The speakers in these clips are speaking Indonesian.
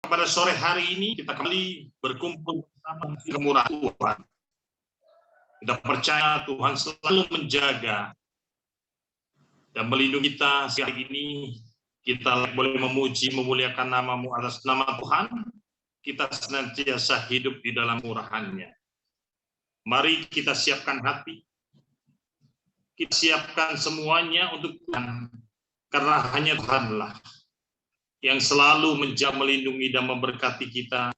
Pada sore hari ini kita kembali berkumpul bersama kemurahan Tuhan. Kita percaya Tuhan selalu menjaga dan melindungi kita. Hari ini kita boleh memuji, memuliakan nama-Mu atas nama Tuhan. Kita senantiasa hidup di dalam murahan-Nya. Mari kita siapkan hati. Kita siapkan semuanya untuk Tuhan. Karena hanya Tuhanlah yang selalu menjaga, melindungi, dan memberkati kita.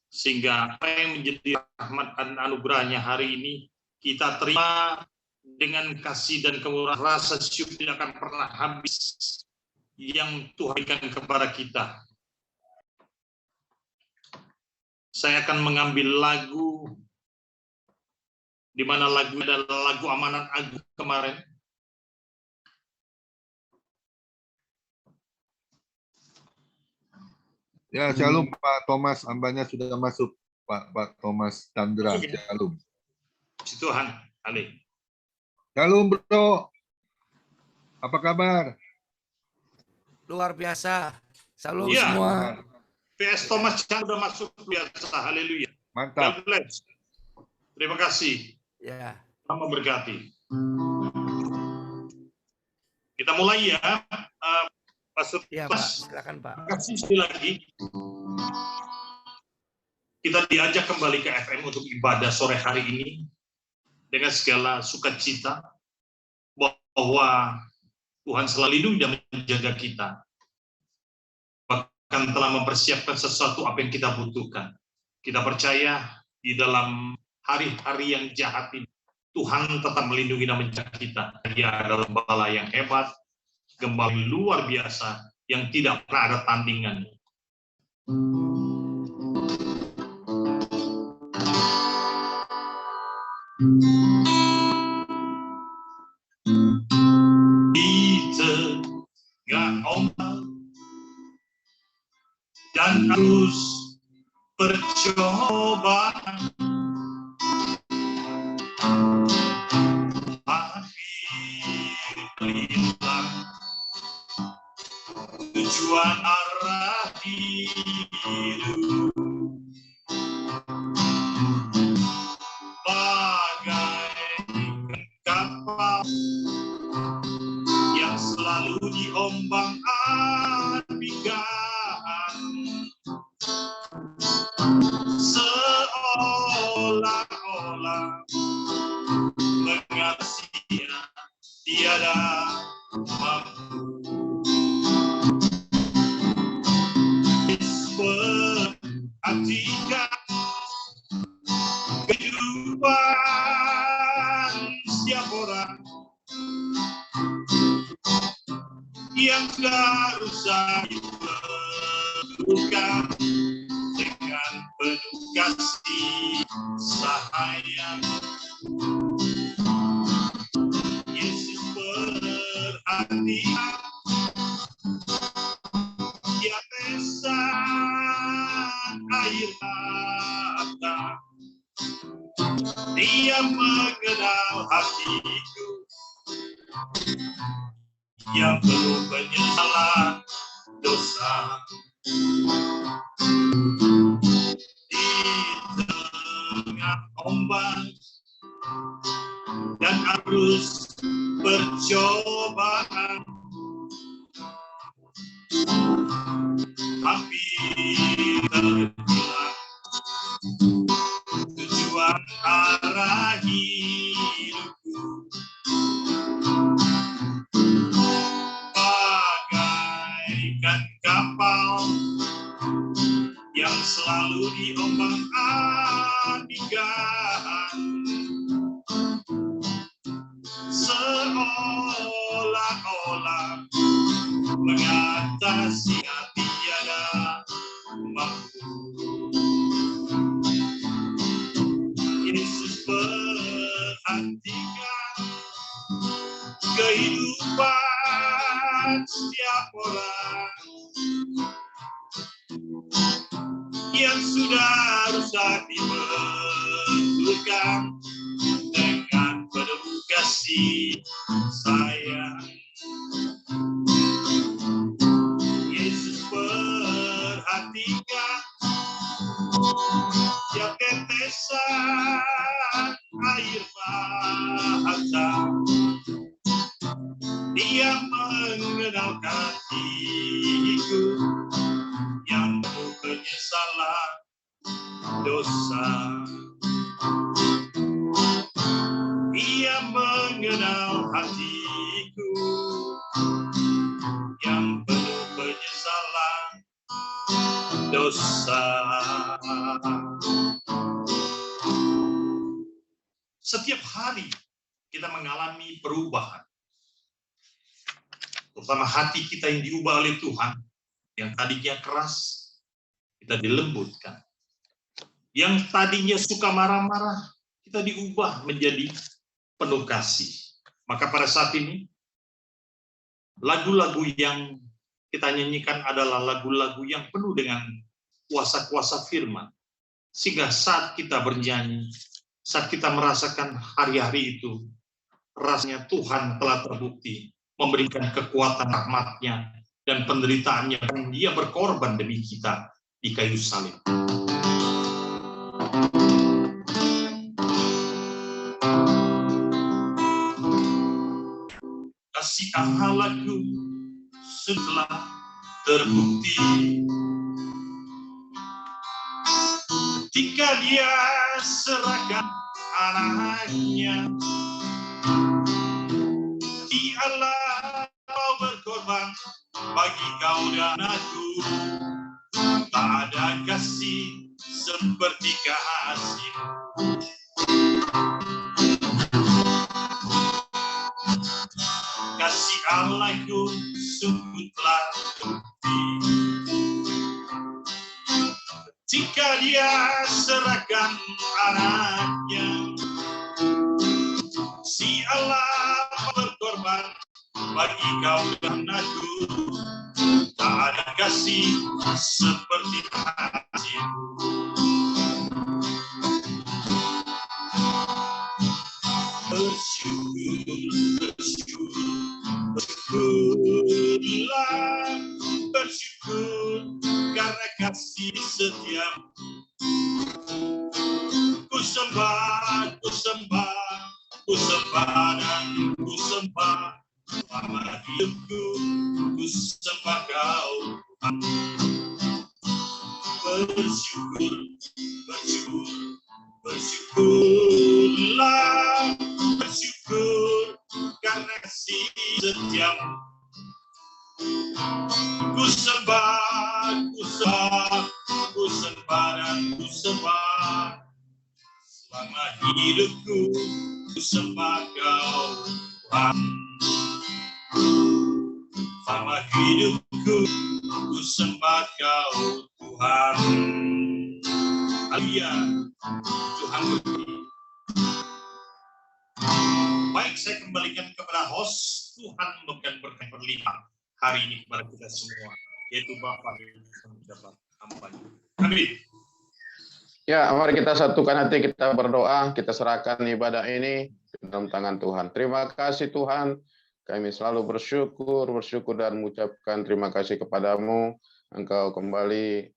Sehingga apa yang menjadi rahmat dan anugerahnya hari ini, kita terima dengan kasih dan kemurahan. Rasa syukur tidak akan pernah habis yang Tuhan berikan kepada kita. Saya akan mengambil lagu, di mana lagu adalah lagu Amanat Agung kemarin. Ya, shalom Pak Thomas, hambanya sudah masuk, Pak Thomas Chandra, shalom. Puji Tuhan, Ali. Shalom bro, apa kabar? Luar biasa, shalom Ya, semua. PS Thomas sudah masuk, biasa, haleluya. Mantap. God bless. Terima kasih. Ya. Tuhan memberkati. Kita mulai ya, Pastor. Ya Pak, silakan Pak. Terima kasih sekali lagi. Kita diajak kembali ke FM untuk ibadah sore hari ini dengan segala sukacita bahwa Tuhan selalu lindungi dan menjaga kita. Bahkan telah mempersiapkan sesuatu apa yang kita butuhkan. Kita percaya di dalam hari-hari yang jahat ini, Tuhan tetap melindungi dan menjaga kita. Dia adalah gembala yang hebat, gembala luar biasa yang tidak pernah ada tandingan. Di tengah ombak dan arus percobaan, tujuan arah hidup bagaikan kapal yang selalu diombang-ambingkan, seolah-olah mengasihi tiada mampu. Perhatikan kehidupan setiap orang yang sudah rusak diperlukan dengan penuh kasih sayang. Yesus perhatikan tetesan air mata. Dia mengenal hatiku yang penuh penyesalan dosa. Di tengah ombak dan arus percobaan, hampir terhilang tujuan arah hidupku, bagaikan kapal yang selalu diombang-ambingkan, seolah-olah mengatasi tiada mampu. Yesus perhatikan kehidupan setiap orang yang sudah rusak dibetulkan dengan penuh kasih sayang. Yesus perhatikan perhatikan tiap tetesan air mata. Dia mengenal hatiku yang penuh penyesalan dosa. Dia mengenal hatiku yang penuh penyesalan dosa. Setiap hari kita mengalami perubahan. Terutama hati kita yang diubah oleh Tuhan. Yang tadinya keras, kita dilembutkan. Yang tadinya suka marah-marah, kita diubah menjadi penuh kasih. Maka pada saat ini, lagu-lagu yang kita nyanyikan adalah lagu-lagu yang penuh dengan kuasa-kuasa firman. Sehingga saat kita bernyanyi, saat kita merasakan hari-hari itu, rasanya Tuhan telah terbukti memberikan kekuatan rahmat-Nya dan penderitaannya, dan Dia berkorban demi kita di kayu salib. Kasih Allahku sudah terbukti ketika Dia serahkan anaknya. Dialah mau berkorban bagi kau dan aku. Tak ada kasih seperti kasih. Kasih Allahku sungguh telah terbukti jika Dia serahkan anaknya. Si Allah berkorban bagi kau dan aku. Tak ada kasih seperti kasih. Bersyukurlah, bersyukur karena kasih setia. Ku sembah dan ku sembah. Selama hidupku, ku sembah kau. Bersyukurlah, bersyukur karena kasih setiamu. Ku sembah dan ku sembah. Selama hidupku, ku sembah kau, Tuhan. Selama hidupku, ku sembah kau, Tuhan. Haleluya, Tuhan berkati. Baik, saya kembalikan kepada host. Tuhan memberikan berkat berlimpah hari ini kepada kita semua, yaitu Bapak yang mendapat hamba-Nya. Amin. Ya, mari kita satukan hati, kita berdoa, kita serahkan ibadah ini ke dalam tangan Tuhan. Terima kasih Tuhan, kami selalu bersyukur dan mengucapkan terima kasih kepadamu. Engkau kembali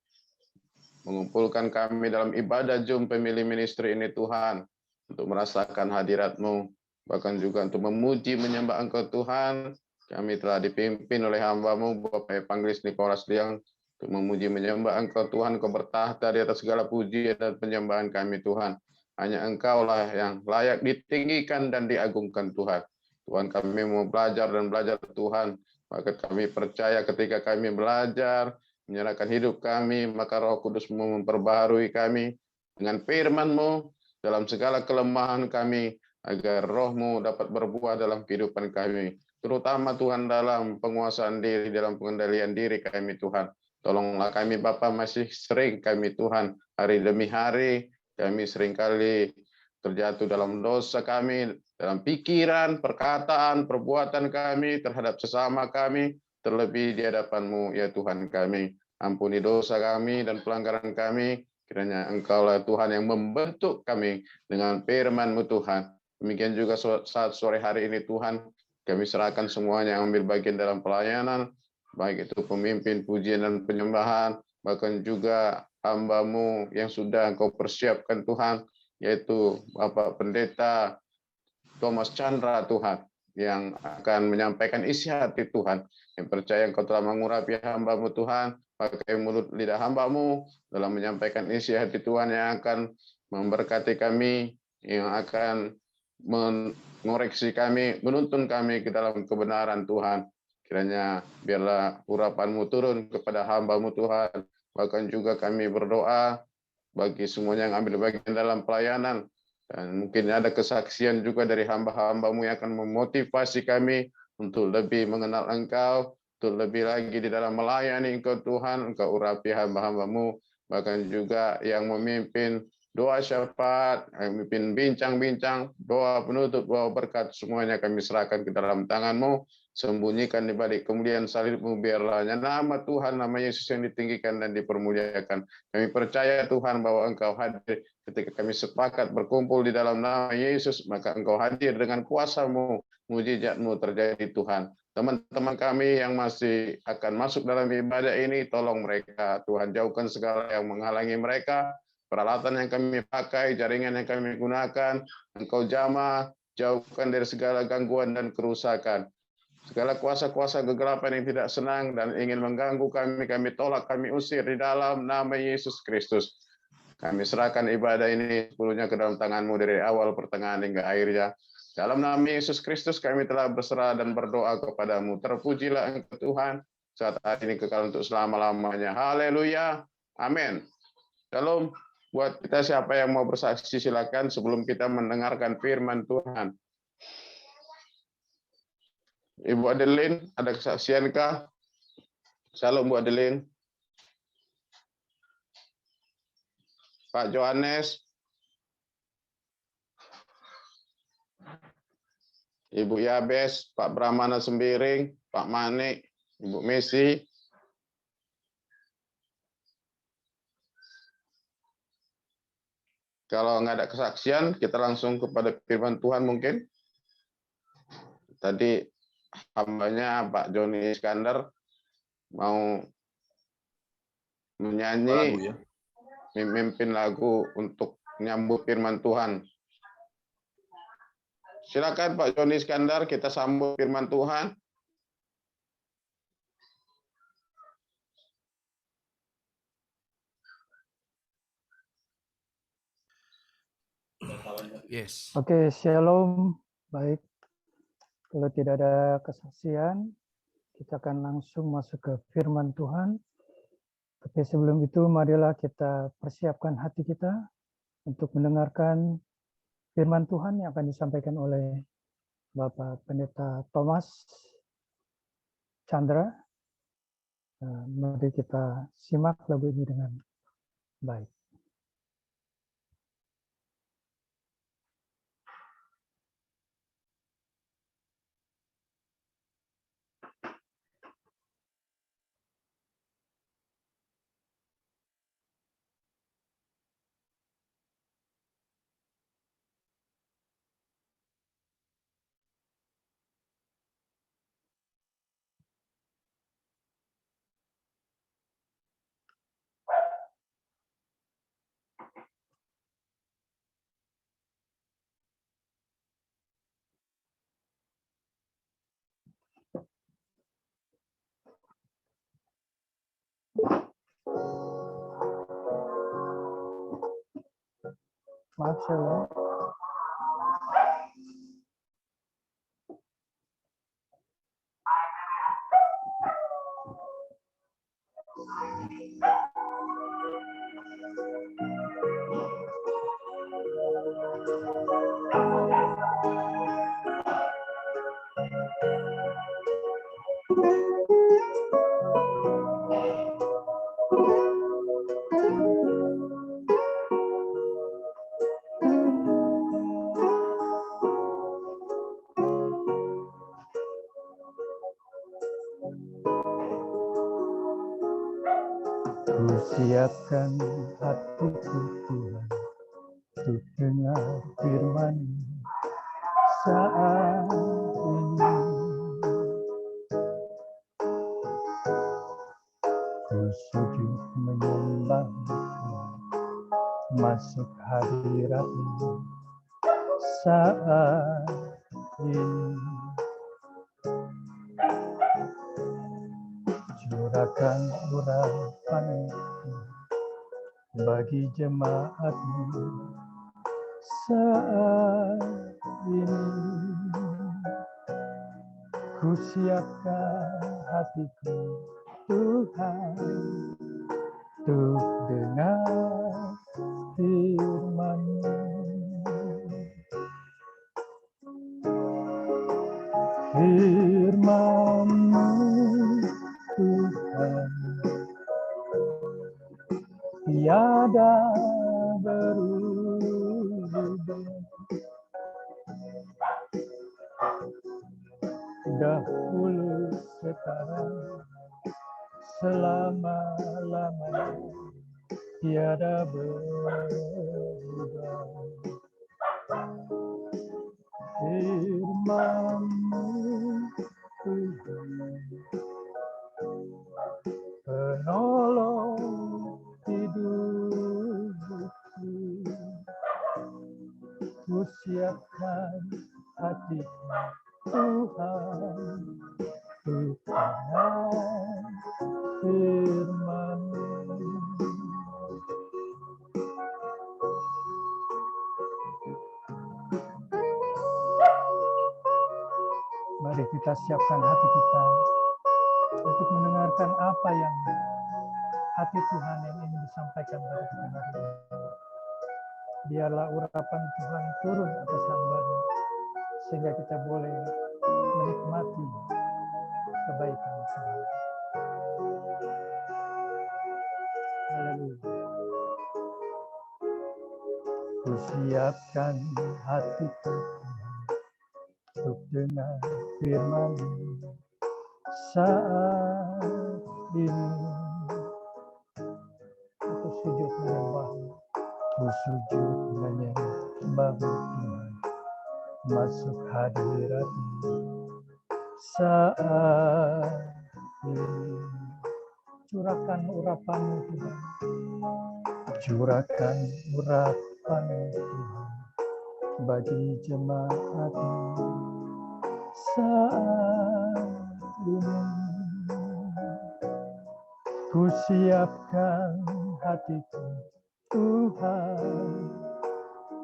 mengumpulkan kami dalam ibadah Zoom Family Ministry ini Tuhan, untuk merasakan hadirat-Mu, bahkan juga untuk memuji, menyembah Engkau Tuhan. Kami telah dipimpin oleh hamba-Mu, Bapak Evangelis Nicholas Liang, untuk memuji menyembah Engkau Tuhan. Engkau bertahta di atas segala pujian dan penyembahan kami Tuhan. Hanya Engkaulah yang layak ditinggikan dan diagungkan Tuhan. Tuhan, kami mau belajar dan belajar Tuhan. Maka kami percaya ketika kami belajar, menyerahkan hidup kami, maka Roh Kudus-Mu memperbaharui kami dengan firman-Mu dalam segala kelemahan kami, agar Roh-Mu dapat berbuah dalam kehidupan kami. Terutama Tuhan dalam penguasaan diri, dalam pengendalian diri kami Tuhan. Tolonglah kami Bapa, masih sering kami Tuhan, hari demi hari, kami seringkali terjatuh dalam dosa kami, dalam pikiran, perkataan, perbuatan kami, terhadap sesama kami, terlebih di hadapan-Mu ya Tuhan kami. Ampuni dosa kami dan pelanggaran kami, kiranya Engkaulah Tuhan yang membentuk kami dengan firman-Mu Tuhan. Demikian juga saat sore hari ini Tuhan, kami serahkan semuanya yang ambil bagian dalam pelayanan, baik itu pemimpin pujian dan penyembahan, bahkan juga hamba-Mu yang sudah Engkau persiapkan Tuhan, yaitu Bapak Pendeta Thomas Chandra Tuhan, yang akan menyampaikan isi hati Tuhan, yang percaya Engkau telah mengurapi hamba-Mu Tuhan, pakai mulut lidah hamba-Mu dalam menyampaikan isi hati Tuhan yang akan memberkati kami, yang akan mengoreksi kami, menuntun kami ke dalam kebenaran Tuhan. Kiranya biarlah urapan-Mu turun kepada hamba-Mu Tuhan, bahkan juga kami berdoa bagi semuanya yang ambil bagian dalam pelayanan, dan mungkin ada kesaksian juga dari hamba-hamba-Mu yang akan memotivasi kami untuk lebih mengenal Engkau, untuk lebih lagi di dalam melayani Engkau Tuhan. Engkau urapi hamba-hamba-Mu, bahkan juga yang memimpin doa syafaat, yang memimpin bincang-bincang, doa penutup, doa berkat, semuanya kami serahkan ke dalam tangan-Mu. Sembunyikan di balik kemuliaan salib-Mu, biarlah nama Tuhan, nama Yesus yang ditinggikan dan dipermuliakan. Kami percaya Tuhan bahwa Engkau hadir ketika kami sepakat berkumpul di dalam nama Yesus, maka Engkau hadir dengan kuasa-Mu, mujizat-Mu terjadi Tuhan. Teman-teman kami yang masih akan masuk dalam ibadah ini, tolong mereka, Tuhan, jauhkan segala yang menghalangi mereka, peralatan yang kami pakai, jaringan yang kami gunakan, Engkau jamah, jauhkan dari segala gangguan dan kerusakan. Segala kuasa-kuasa kegelapan yang tidak senang dan ingin mengganggu kami, kami tolak, kami usir di dalam nama Yesus Kristus. Kami serahkan ibadah ini sepenuhnya ke dalam tangan-Mu dari awal, pertengahan, hingga akhirnya. Dalam nama Yesus Kristus kami telah berserah dan berdoa kepada-Mu. Terpujilah Engkau Tuhan, saat hari ini kekal untuk selama-lamanya. Haleluya. Amin. Shalom. Buat kita siapa yang mau bersaksi, silakan sebelum kita mendengarkan firman Tuhan. Ibu Adeline, ada kesaksiankah? Shalom Bu Adeline. Pak Johannes. Ibu Yabes, Pak Brahmana Sembiring, Pak Manik, Ibu Messi. Kalau nggak ada kesaksian, kita langsung kepada firman Tuhan mungkin. Tadi hambanya Pak Joni Iskandar mau menyanyi, memimpin lagu untuk menyambut firman Tuhan. Silakan Pak Joni Iskandar, kita sambut firman Tuhan. Yes. Oke, shalom. Baik, kalau tidak ada kesaksian, kita akan langsung masuk ke firman Tuhan. Tapi sebelum itu, marilah kita persiapkan hati kita untuk mendengarkan firman Tuhan yang akan disampaikan oleh Bapak Pendeta Thomas Chandra. Mari kita simak lagu ini dengan baik. Maaf, shalom. Ku siapkan hatiku Tuhan untuk dengar firman saat ini. Ku sujud bahuku masuk hadirat-Mu saat ini. Curahkan urapan-Mu bagi jemaat-Mu saat ini. Ku siapkan hatiku Tuhan untuk dengar firman-Mu. Firman-Mu Tuhan tiada berubah, dahulu sekarang selama-lamanya tiada berubah. Firman-Mu Tuhan penolong hidupku, ku siapkan hatiku Tuhan untuk dengar firman-Mu. Mari kita siapkan hati kita untuk mendengarkan apa yang hati Tuhan yang ingin disampaikan pada kita hari ini. Biarlah urapan Tuhan turun atas hamba-Nya, sehingga kita boleh menikmati kebaikan Tuhan. Haleluya. Ku siapkan hatiku untuk dengar firman-Mu saat ini. Aku sujud menyembah-Mu, ku sujud menyembah Tuhan, masuk hadirat-Mu saat ini. Curahkan urapan-Mu Tuhan, curahkan urapan-Mu Tuhan bagi jemaat-Mu saat ini. Ku siapkan hatiku Tuhan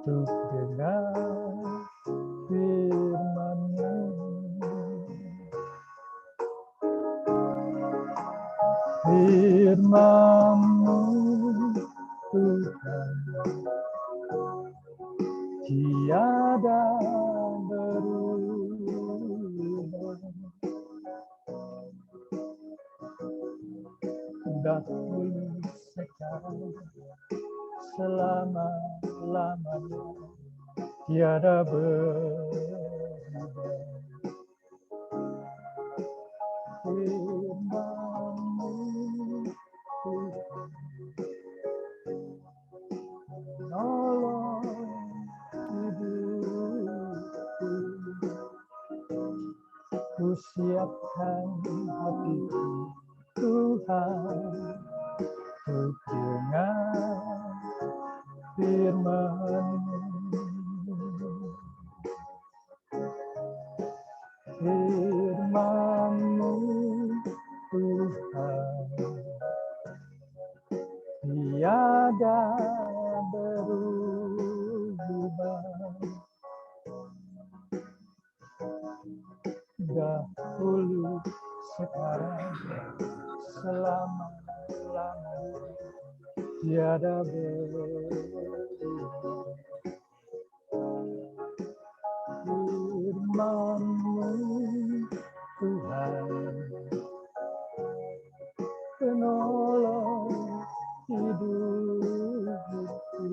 untuk dengar firman-Mu. Firman-Mu Tuhan tiada berubah, dahulu sekarang selama-lamanya tiada berubah. Firman-Mu Tuhan menolong hidupku, ku siapkan hatiku Tuhan untuk dengar firman-Mu. Firman-Mu Tuhan tiada berubah, dahulu sekarang selama-lamanya tiada berubah. Firman-Mu Tuhan penolong hidupku,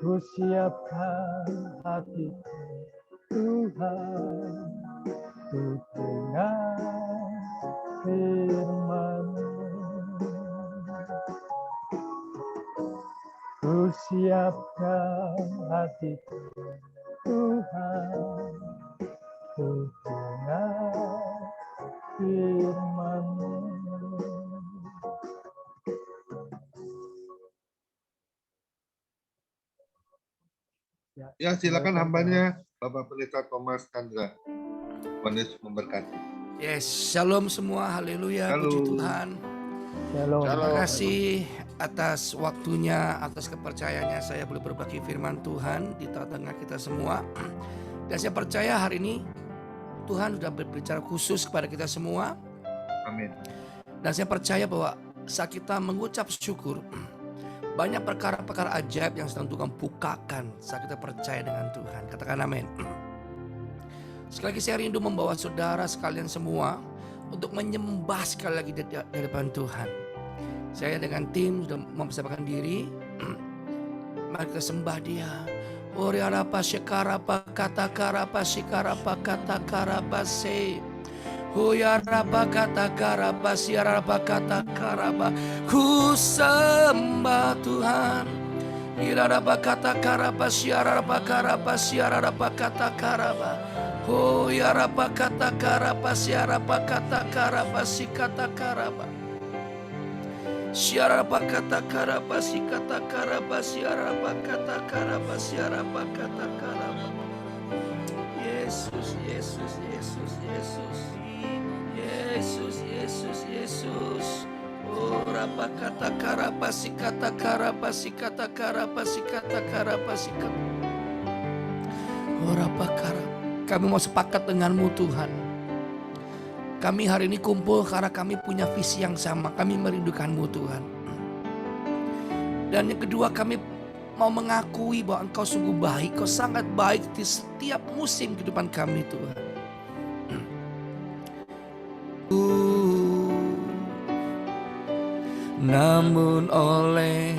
ku siapkan hatiku Tuhan untuk dengar firman-Mu. Ku siapkan hatiku Tuhan untuk dengar firman-Mu. Ya, silakan hambanya Bapak Pendeta Thomas Chandra. Tuhan Yesus memberkati. Yes, shalom semua, haleluya, puji Shalom. Tuhan. Shalom. Terima kasih atas waktunya, atas kepercayaannya saya boleh berbagi firman Tuhan di tengah-tengah kita semua. Dan saya percaya hari ini Tuhan sudah berbicara khusus kepada kita semua. Amin. Dan saya percaya bahwa saat kita mengucap syukur, banyak perkara-perkara ajaib yang sedang Tuhan bukakan saat kita percaya dengan Tuhan. Katakan amin. Sekali lagi saya rindu membawa saudara sekalian semua untuk menyembah sekali lagi di depan Tuhan. Saya dengan tim sudah mempersiapkan diri. Mari kita sembah Dia. Ori arapa shekarapa kata karapa shikarapa kata karapa se. Huyarapa kata karapa siarapa kata karapa. Ku sembah Tuhan. Irarapa kata karapa siarapa karapa siarapa kata karapa. Huyarapa kata karapa siarapa kata karapa si kata karapa. Siarapa kata karapa si kata karapa siarapa kata karapa siarapa kata karapa. Yesus, Yesus, Yesus, Yesus. Yesus, Yesus, Yesus. Oh, rapa kata karapa si kata karapa si kata karapa si kata karapa si kata. Oh, rapa karapa. Kami mau sepakat denganmu Tuhan. Kami hari ini kumpul karena kami punya visi yang sama. Kami merindukanmu Tuhan. Dan yang kedua kami mau mengakui bahwa Engkau sungguh baik. Engkau sangat baik di setiap musim kehidupan kami Tuhan. Namun oleh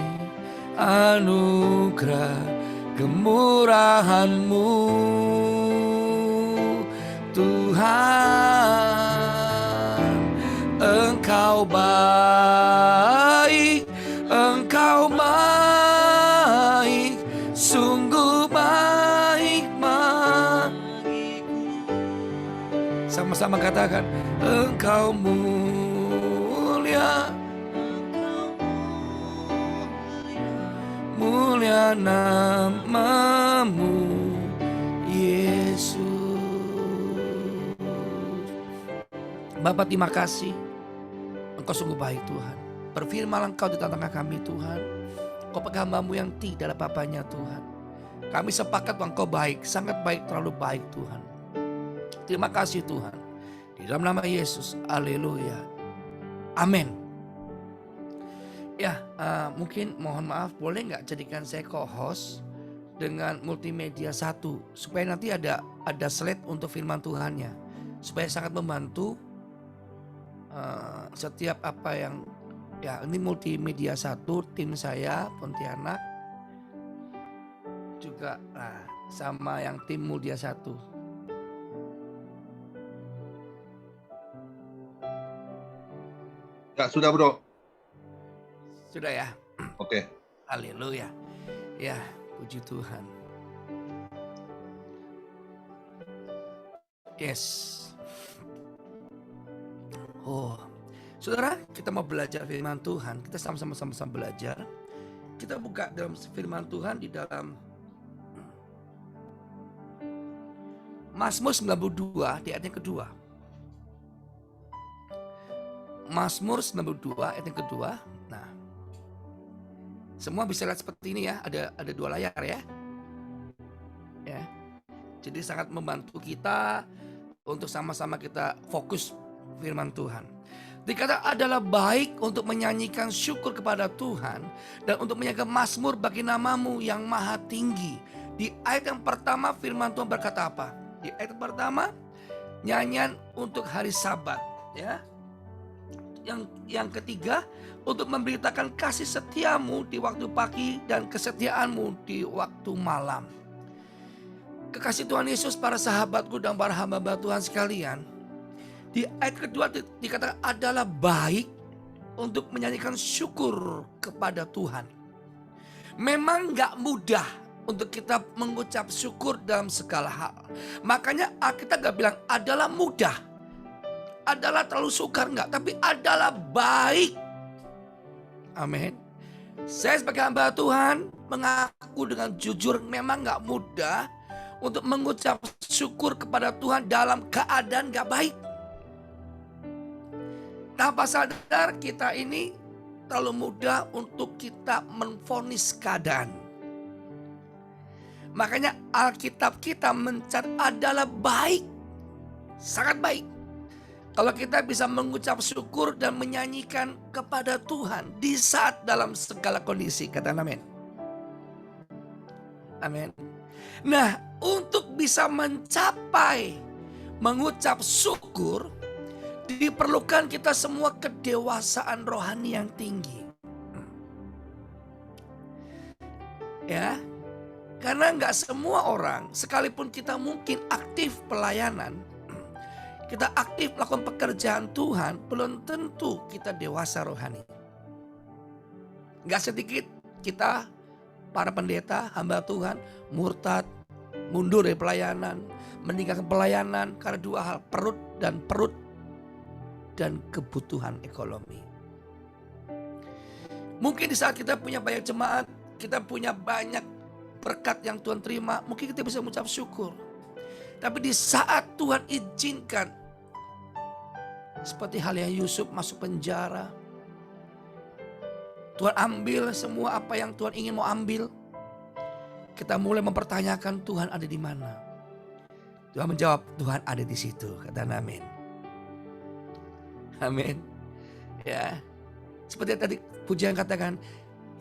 anugerah kemurahan-Mu Tuhan, Engkau baik, Engkau baik, sungguh baik bagiku. Sama-sama katakan, Engkau mulia, mulia nama-Mu Yesus. Bapa, terima kasih. Engkau sungguh baik Tuhan. Berfirmanlah Engkau di tengah kami Tuhan. Engkau pakai hamba-Mu yang tidak ada apa-apanya Tuhan. Kami sepakat bahwa Engkau baik, sangat baik, terlalu baik Tuhan. Terima kasih Tuhan. Di dalam nama Yesus, haleluya. Amin. Ya, mungkin mohon maaf, boleh nggak jadikan saya co-host dengan multimedia 1 supaya nanti ada slide untuk firman Tuhannya, supaya sangat membantu setiap apa yang ya ini multimedia 1 tim saya Pontianak juga sama yang tim Multia 1. Ya, sudah bro. Sudah ya? Oke. Haleluya. Ya, puji Tuhan. Yes. Oh, saudara, kita mau belajar firman Tuhan. Kita sama-sama belajar. Kita buka dalam firman Tuhan di dalam Mazmur 92 di ayat yang kedua. Mazmur 92 ayat yang kedua. Nah, semua bisa lihat seperti ini ya. Ada 2 layar ya. Ya. Jadi sangat membantu kita untuk sama-sama kita fokus firman Tuhan. Dikata adalah baik untuk menyanyikan syukur kepada Tuhan dan untuk menyanyikan mazmur bagi nama-Mu yang maha tinggi. Di ayat yang pertama firman Tuhan berkata apa? Di ayat yang pertama nyanyian untuk hari Sabat, ya. Yang ketiga untuk memberitakan kasih setia-Mu di waktu pagi dan kesetiaan-Mu di waktu malam. Kekasih Tuhan Yesus, para sahabatku dan para hamba Tuhan sekalian, di ayat kedua dikatakan adalah baik untuk menyanyikan syukur kepada Tuhan. Memang gak mudah untuk kita mengucap syukur dalam segala hal. Makanya kita gak bilang adalah mudah, adalah terlalu sukar, enggak. Tapi adalah baik. Amin. Saya sebagai hamba Tuhan mengaku dengan jujur memang nggak mudah untuk mengucap syukur kepada Tuhan dalam keadaan nggak baik. Tanpa sadar kita ini terlalu mudah untuk kita menvonis keadaan. Makanya Alkitab kita mencatat adalah baik, sangat baik. Kalau kita bisa mengucap syukur dan menyanyikan kepada Tuhan di saat dalam segala kondisi, kata amin. Amin. Nah, untuk bisa mencapai mengucap syukur, diperlukan kita semua kedewasaan rohani yang tinggi. Ya, karena nggak semua orang, sekalipun kita mungkin aktif pelayanan, kita aktif melakukan pekerjaan Tuhan, belum tentu kita dewasa rohani. Gak sedikit kita, para pendeta, hamba Tuhan, murtad, mundur dari pelayanan, meninggalkan pelayanan karena dua hal, perut dan kebutuhan ekonomi. Mungkin di saat kita punya banyak jemaat, kita punya banyak berkat yang Tuhan terima, mungkin kita bisa mengucap syukur. Tapi di saat Tuhan izinkan, seperti halnya Yusuf masuk penjara, Tuhan ambil semua apa yang Tuhan ingin mau ambil. Kita mulai mempertanyakan Tuhan ada di mana. Tuhan menjawab, Tuhan ada di situ, kata amin. Amin. Ya, seperti tadi pujian katakan,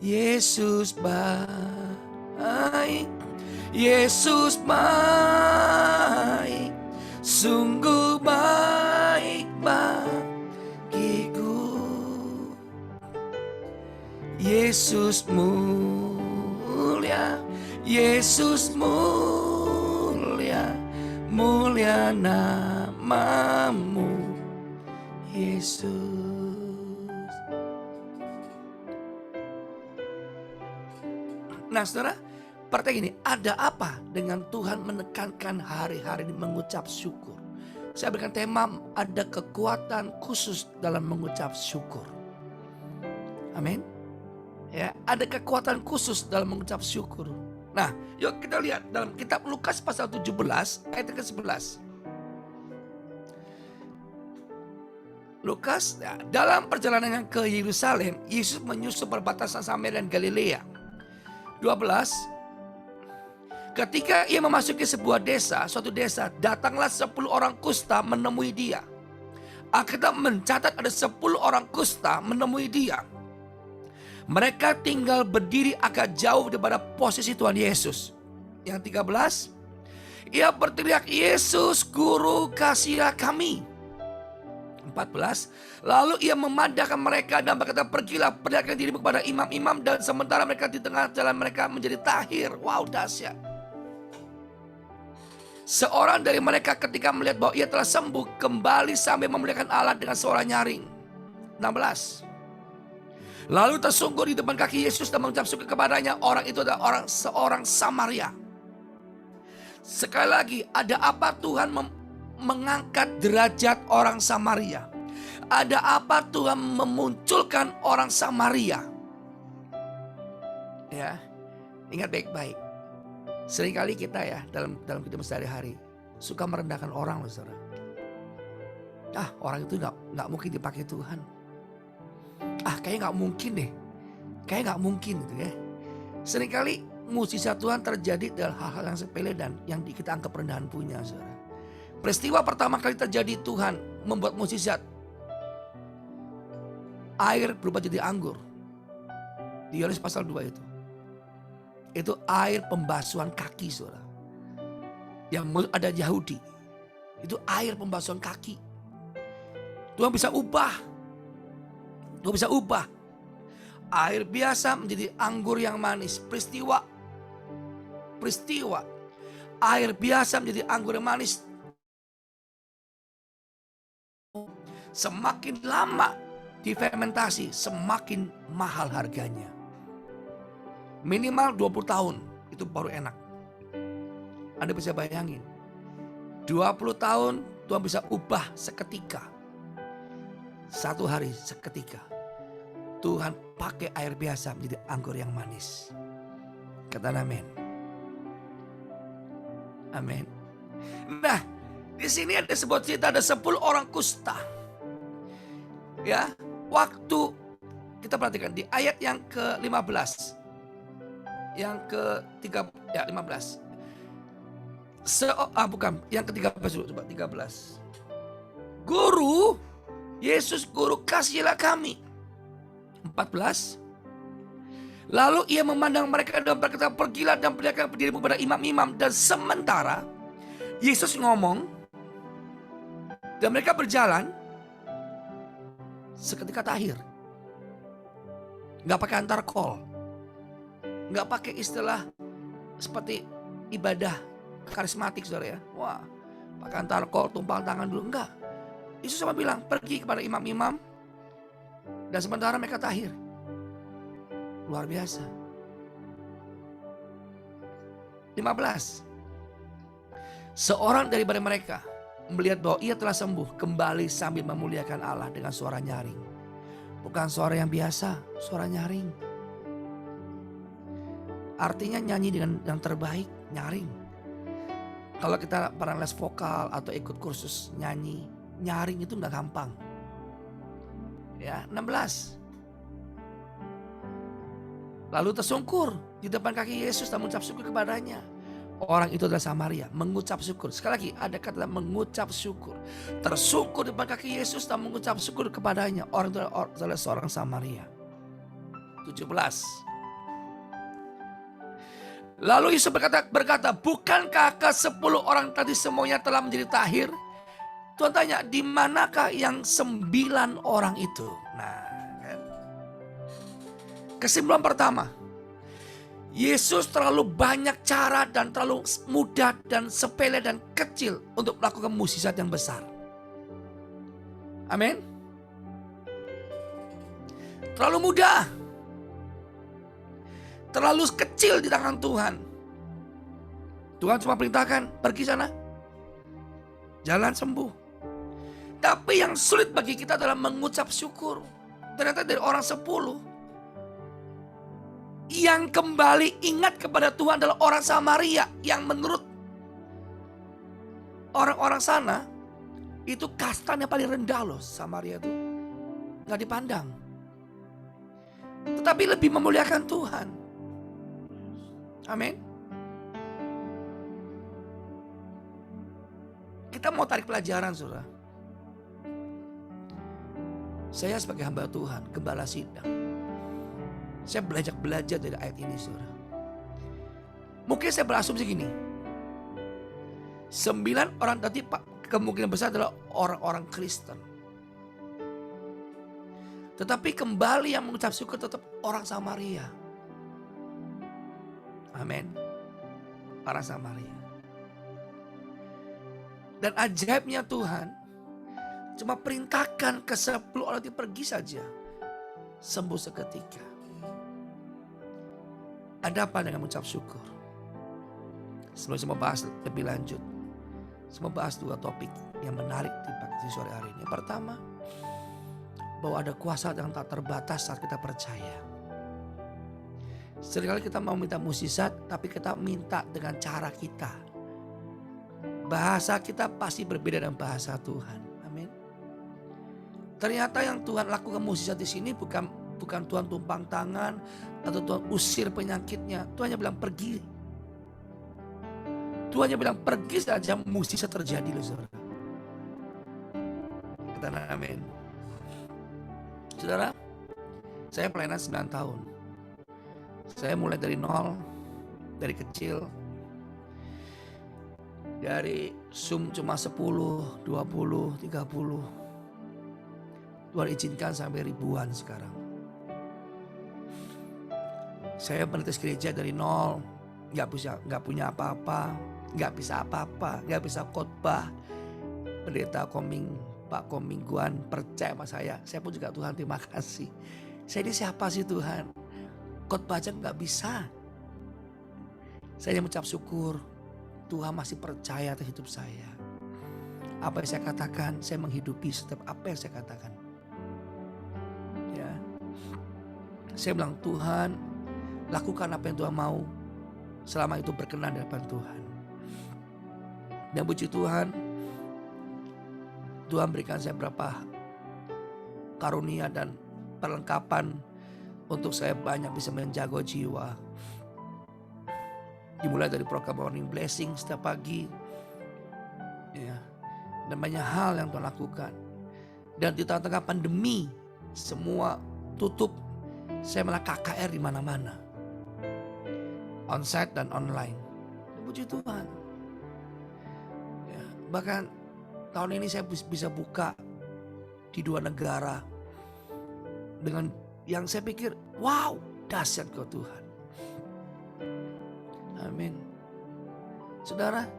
Yesus baik, Yesus baik, sungguh baik bagiku. Yesus mulia, Yesus mulia, mulia namamu, Yesus. Nah saudara, pertanyaan ini, ada apa dengan Tuhan menekankan hari-hari ini mengucap syukur? Saya berikan tema, ada kekuatan khusus dalam mengucap syukur. Amin. Ya, ada kekuatan khusus dalam mengucap syukur. Nah, yuk kita lihat dalam kitab Lukas pasal 17 ayat ke-11. Lukas, ya, dalam perjalanannya ke Yerusalem, Yesus menyusul perbatasan Samaria dan Galilea. 12. Ketika ia memasuki sebuah desa, suatu desa, datanglah 10 orang kusta menemui dia. Alkitab mencatat ada 10 orang kusta menemui dia. Mereka tinggal berdiri agak jauh daripada posisi Tuhan Yesus. Yang 13, ia berteriak, Yesus, Guru, kasihilah kami. 14, lalu ia memandangkan mereka dan berkata, pergilah, perlihatkan dirimu kepada imam-imam, dan sementara mereka di tengah jalan mereka menjadi tahir. Wow, dahsyat. Seorang dari mereka ketika melihat bahwa ia telah sembuh, kembali sambil memuliakan Allah dengan suara nyaring. 16. Lalu tersungkur di depan kaki Yesus dan mengucap syukur kepadanya. Orang itu adalah seorang Samaria. Sekali lagi, ada apa Tuhan mengangkat derajat orang Samaria? Ada apa Tuhan memunculkan orang Samaria? Ya, ingat baik-baik. Seringkali kita ya dalam kehidupan sehari-hari suka merendahkan orang, loh saudara. Orang itu nggak mungkin dipakai Tuhan. Kayaknya nggak mungkin deh. Kayak nggak mungkin gitu ya. Seringkali mukjizat Tuhan terjadi dalam hal-hal yang sepele dan yang kita anggap rendahan punya, saudara. Peristiwa pertama kali terjadi Tuhan membuat mukjizat. Air berubah jadi anggur. Di Yohanes pasal 2 itu. Itu air pembasuhan kaki, saudara. Yang ada Yahudi. Itu air pembasuhan kaki. Tuhan bisa ubah. Tuhan bisa ubah air biasa menjadi anggur yang manis. Peristiwa air biasa menjadi anggur yang manis. Semakin lama difermentasi, semakin mahal harganya. Minimal 20 tahun itu baru enak. Anda bisa bayangin, 20 tahun Tuhan bisa ubah seketika. Satu hari seketika Tuhan pakai air biasa menjadi anggur yang manis. Katakan amin. Amin. Nah, di sini ada sebuah cerita, ada 10 orang kusta. Ya, waktu kita perhatikan di ayat yang ke-15. Yang ke-15. Bukan, yang ke-13 dulu, coba 13. Guru, Yesus guru, kasihilah kami. 14. Lalu ia memandang mereka dan berkata, pergilah dan perlihatkan dirimu kepada imam-imam. Dan sementara Yesus ngomong dan mereka berjalan, seketika tahir. Gak pakai antar call, gak pakai istilah seperti ibadah karismatik, saudara ya. Wah, pakai antar call, tumpang tangan dulu, enggak. Yesus sama bilang, pergi kepada imam-imam dan sementara mereka tahir. Luar biasa. 15. Seorang daripada mereka melihat bahwa ia telah sembuh, kembali sambil memuliakan Allah dengan suara nyaring. Bukan suara yang biasa, suara nyaring. Artinya nyanyi dengan yang terbaik, nyaring. Kalau kita pernah les vokal atau ikut kursus nyanyi, nyaring itu nggak gampang. Ya, 16. Lalu tersungkur di depan kaki Yesus dan mengucap syukur kepadanya. Orang itu adalah Samaria, mengucap syukur. Sekali lagi ada kata mengucap syukur. Tersungkur di depan kaki Yesus dan mengucap syukur kepadanya. Orang itu adalah seorang Samaria. 17. Lalu Yesus berkata, bukankah ke-10 orang tadi semuanya telah menjadi tahir? Tuhan tanya, di manakah yang 9 orang itu? Nah, kesimpulan pertama, Yesus terlalu banyak cara dan terlalu mudah dan sepele dan kecil untuk melakukan mukjizat yang besar. Amin. Terlalu mudah, terlalu kecil di tangan Tuhan. Tuhan cuma perintahkan, pergi sana, jalan sembuh. Tapi yang sulit bagi kita adalah mengucap syukur. Ternyata dari orang 10, yang kembali ingat kepada Tuhan adalah orang Samaria, yang menurut orang-orang sana itu kastanya paling rendah loh. Samaria itu gak dipandang, tetapi lebih memuliakan Tuhan. Amin. Kita mau tarik pelajaran, saudara. Saya sebagai hamba Tuhan, gembala sidang, saya belajar dari ayat ini, saudara. Mungkin saya berasumsi gini, 9 orang tadi kemungkinan besar adalah orang-orang Kristen. Tetapi kembali yang mengucap syukur tetap orang Samaria. Amin. Orang Samaria. Dan ajaibnya Tuhan cuma perintahkan ke 10 orang itu pergi saja, sembuh seketika. Ada apa dengan mengucap syukur? Sebelum saya membahas lebih lanjut, saya membahas 2 topik yang menarik di sore hari ini. Pertama, bahwa ada kuasa yang tak terbatas saat kita percaya. Seringkali kita mau minta mukjizat, tapi kita minta dengan cara kita. Bahasa kita pasti berbeda dengan bahasa Tuhan. Amin. Ternyata yang Tuhan lakukan mukjizat di sini bukan Tuhan tumpang tangan atau Tuhan usir penyakitnya. Tuhan hanya bilang pergi. Tuhan hanya bilang pergi saja, mukjizat terjadi loh, saudara. Katakan amin. Saudara, saya pelayanan 9 tahun. Saya mulai dari nol, dari kecil. Dari Zoom cuma 10, 20, 30. Tuhan izinkan sampai ribuan sekarang. Saya merintis gereja dari nol, nggak punya apa-apa, nggak bisa apa-apa, nggak bisa khotbah. Pendeta Pak Komingguan percaya sama saya pun juga Tuhan terima kasih. Saya ini siapa sih Tuhan? Khotbah aja nggak bisa. Saya mengucap syukur, Tuhan masih percaya atas hidup saya. Apa yang saya katakan, saya menghidupi setiap apa yang saya katakan. Ya, saya bilang Tuhan, lakukan apa yang Tuhan mau. selama itu berkenan di hadapan Tuhan. Dan puji Tuhan, Tuhan berikan saya berapa karunia dan perlengkapan untuk saya banyak bisa menjaga jiwa. Dimulai dari program Morning Blessing setiap pagi, ya, dan banyak hal yang Tuhan lakukan. Dan di tengah-tengah pandemi, semua tutup, saya malah KKR di mana-mana, onsite dan online. Puji Tuhan. Ya, bahkan tahun ini saya bisa buka di 2 negara dengan yang saya pikir, wow, dahsyat kau Tuhan. Amin. Saudara,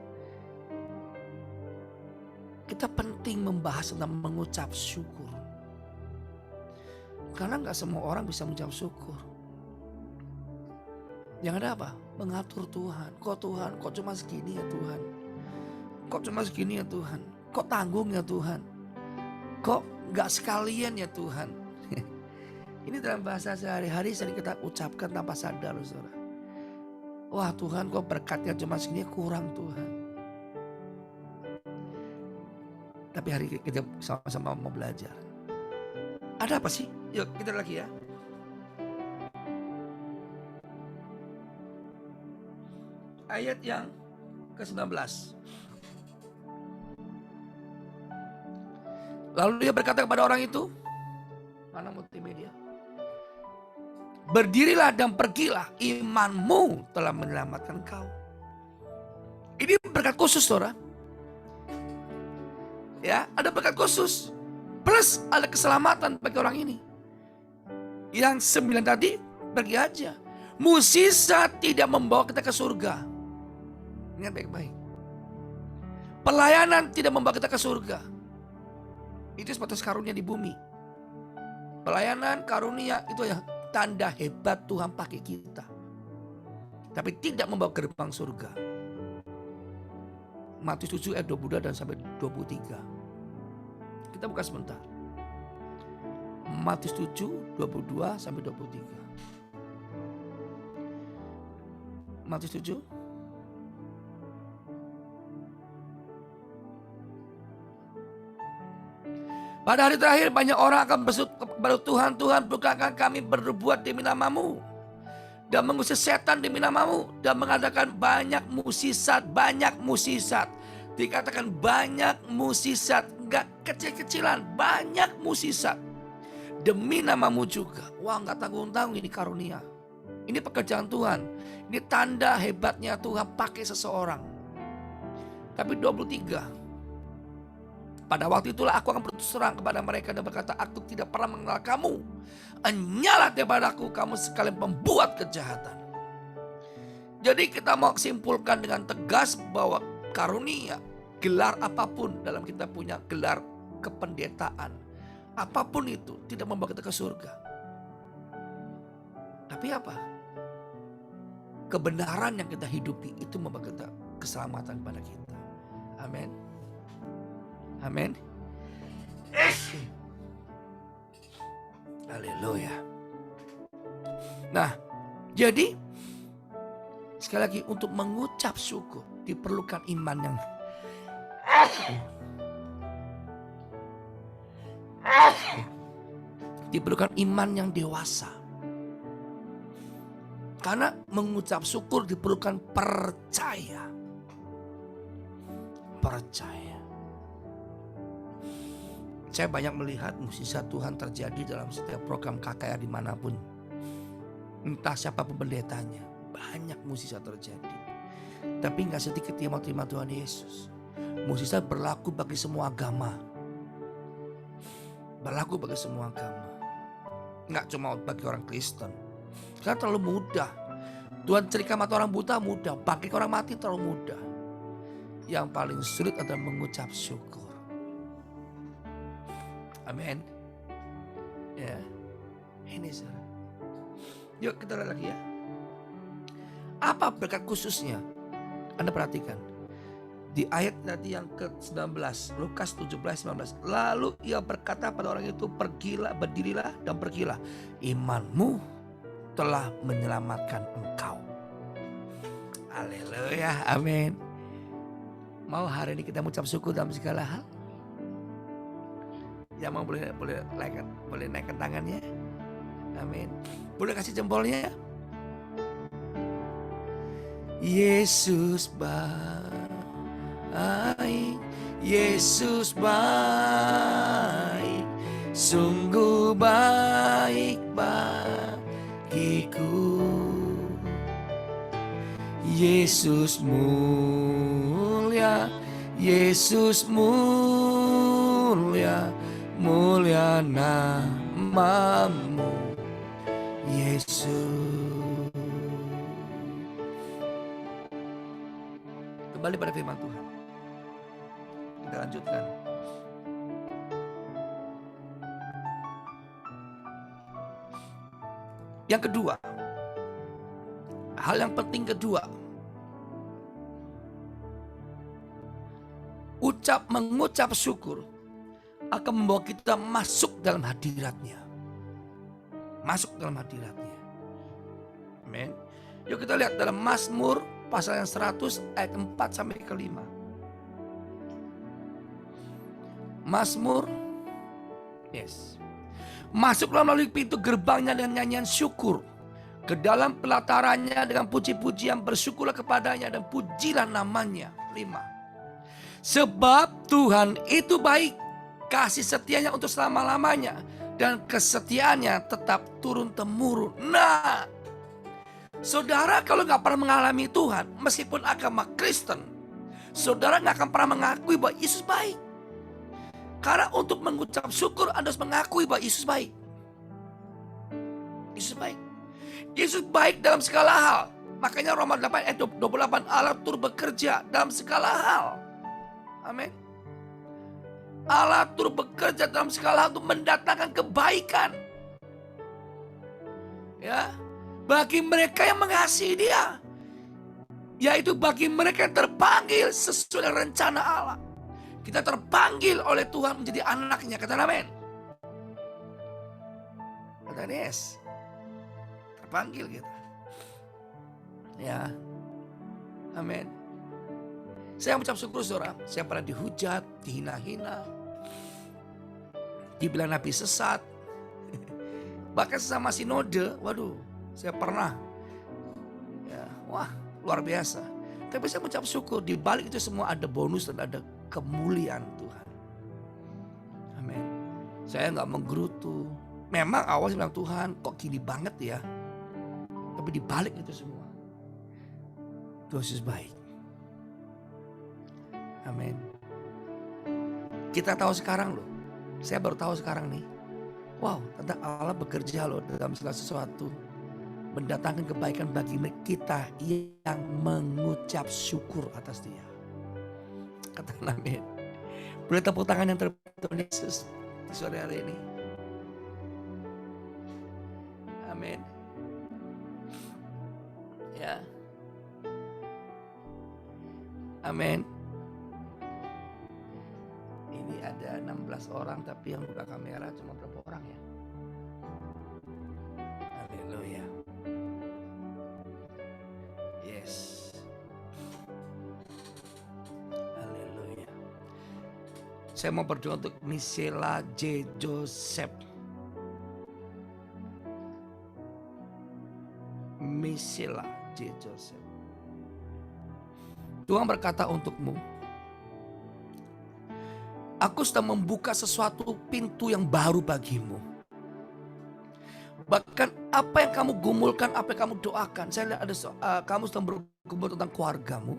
kita penting membahas tentang mengucap syukur. Karena gak semua orang bisa mengucap syukur. Yang ada apa? Mengatur Tuhan. Kok Tuhan, kok cuma segini ya Tuhan? Kok cuma segini ya Tuhan? Kok tanggung ya Tuhan? Kok gak sekalian ya Tuhan? Ini dalam bahasa sehari-hari sering kita ucapkan tanpa sadar, saudara. Wah Tuhan, kok berkatnya cuma segini, kurang Tuhan. Tapi hari ini kita sama-sama mau belajar. Ada apa sih? Yuk kita lagi ya. Ayat yang ke-19. Lalu dia berkata kepada orang itu, mana multimedia? Berdirilah dan pergilah, imanmu telah menyelamatkan kau. Ini berkat khusus, saudara. Ya, ada berkat khusus. Plus ada keselamatan bagi orang ini. Yang 9 tadi, pergi aja. Mukjizat tidak membawa kita ke surga. Ingat baik-baik. Pelayanan tidak membawa kita ke surga. Itu sebatas karunia di bumi. Pelayanan, karunia itu ya tanda hebat Tuhan pakai kita. Tapi tidak membawa gerbang surga. Matius 7 ayat 22 dan sampai 23. Kita buka sebentar. Matius 7, 22 sampai 23. Matius 7. Pada hari terakhir banyak orang akan berseru kepada Tuhan, Tuhan bukankah kami berbuat demi nama-Mu dan mengusir setan demi nama-Mu dan mengadakan banyak mukjizat, dikatakan banyak mukjizat, enggak kecil-kecilan, banyak mukjizat demi nama-Mu juga. Wah, enggak tanggung-tanggung ini karunia. Ini pekerjaan Tuhan. Ini tanda hebatnya Tuhan pakai seseorang. Tapi 23. Pada waktu itulah aku akan berterus terang kepada mereka dan berkata, aku tidak pernah mengenal kamu. Enyalah daripadaku kamu sekalian pembuat kejahatan. Jadi kita mau simpulkan dengan tegas bahwa karunia, gelar apapun dalam kita punya gelar kependetaan, apapun itu tidak membawa kita ke surga. Tapi apa? Kebenaran yang kita hidupi itu membawa kita keselamatan pada kita. Amin. Amin. Haleluya. Nah, jadi sekali lagi untuk mengucap syukur diperlukan iman yang dewasa. Karena mengucap syukur diperlukan percaya. Saya banyak melihat mukjizat Tuhan terjadi dalam setiap program KKR dimanapun. Entah siapapun pendetanya, banyak mukjizat terjadi. Tapi gak sedikit yang mau terima Tuhan Yesus. Mukjizat berlaku bagi semua agama. Gak cuma bagi orang Kristen. Karena terlalu mudah. Tuhan cerita mata orang buta mudah, bagi orang mati terlalu mudah. Yang paling sulit adalah mengucap syukur. Amin. Ya. Ini saudara. Yuk kita lihat lagi ya. Apa berkat khususnya? Anda perhatikan. Di ayat tadi yang ke-19, Lukas 17:19. Lalu ia berkata pada orang itu, pergilah, berdirilah dan pergilah. Imanmu telah menyelamatkan engkau. Haleluya, amin. Mau hari ini kita mengucap syukur dalam segala hal? Ya mau boleh naikkan tangannya. Amin. Boleh kasih jempolnya. Yesus baik, Yesus baik, sungguh baik bagiku. Yesus mulia, Yesus mulia, mulia namamu, Yesus. Kembali pada firman Tuhan. Kita lanjutkan. Yang kedua, hal yang penting kedua, mengucap syukur akan membawa kita masuk dalam hadiratnya. Masuk dalam hadiratnya. Amin. Yuk kita lihat dalam Mazmur pasal yang 100 ayat 4 sampai ke 5. Mazmur, yes. Masuklah melalui pintu gerbangnya dengan nyanyian syukur, ke dalam pelatarannya dengan puji-pujian, bersyukurlah kepadanya dan pujilah namanya. 5. Sebab Tuhan itu baik, kasih setianya untuk selama-lamanya, dan kesetiaannya tetap turun-temurun. Nah, saudara kalau gak pernah mengalami Tuhan, meskipun agama Kristen, saudara gak akan pernah mengakui bahwa Yesus baik. Karena untuk mengucap syukur, Anda harus mengakui bahwa Yesus baik. Yesus baik. Yesus baik dalam segala hal. Makanya Roma 8 ayat 28, Allah turut bekerja dalam segala hal. Amin. Allah turut bekerja dalam segala hal untuk mendatangkan kebaikan. Ya, bagi mereka yang mengasihi Dia, yaitu bagi mereka yang terpanggil sesuai dengan rencana Allah. Kita terpanggil oleh Tuhan menjadi anaknya. Kata amin. Kata yes. Terpanggil kita. Ya. Amin. Saya mengucap syukur saudara. Saya pernah dihujat, dihina-hina, dibilang nabi sesat. Bahkan sesama sinode, waduh, saya pernah. Ya, wah, luar biasa. Tapi saya mengucap syukur, di balik itu semua ada bonus dan ada kemuliaan Tuhan. Amin. Saya nggak menggerutu. Memang awal saya bilang, Tuhan kok gini banget ya. Tapi di balik itu semua, Tuhan Yesus baik. Amin. Kita tahu sekarang loh. Saya baru tahu sekarang nih. Wow, tentang Allah bekerja loh dalam segala sesuatu. Mendatangkan kebaikan bagi kita yang mengucap syukur atas Dia. Katakan amin. Boleh tepuk tangan yang terbaik Yesus di sore hari ini. Amin. Ya. Amin. Ini ada 16 orang tapi yang buka kamera cuma berapa orang ya? Haleluya. Yes. Haleluya. Saya mau berdoa untuk Misela J. Joseph. Misela J. Joseph. Tuhan berkata untukmu, aku sedang membuka sesuatu pintu yang baru bagimu. Bahkan apa yang kamu gumulkan, apa yang kamu doakan. Saya lihat ada kamu sedang bergumul tentang keluargamu.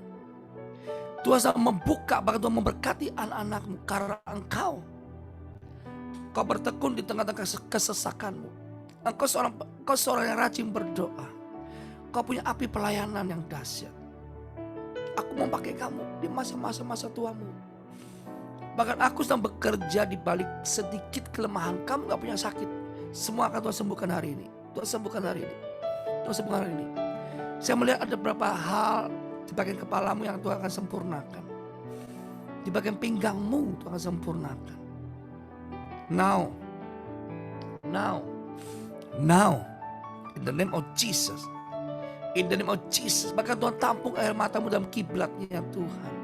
Tuhan sedang membuka, bahkan Tuhan memberkati anak-anakmu. Karena kau bertekun di tengah-tengah kesesakanmu. Engkau seorang yang rajin berdoa. Kau punya api pelayanan yang dahsyat. Aku mau pakai kamu di masa-masa tuamu. Bahkan aku sedang bekerja di balik sedikit kelemahan. Kamu gak punya sakit. Semua akan Tuhan sembuhkan hari ini. Tuhan sembuhkan hari ini. Tuhan sembuhkan hari ini. Saya melihat ada beberapa hal di bagian kepalamu yang Tuhan akan sempurnakan. Di bagian pinggangmu Tuhan akan sempurnakan. Now. In the name of Jesus. In the name of Jesus. Bahkan Tuhan tampung air matamu dalam kiblatnya Tuhan.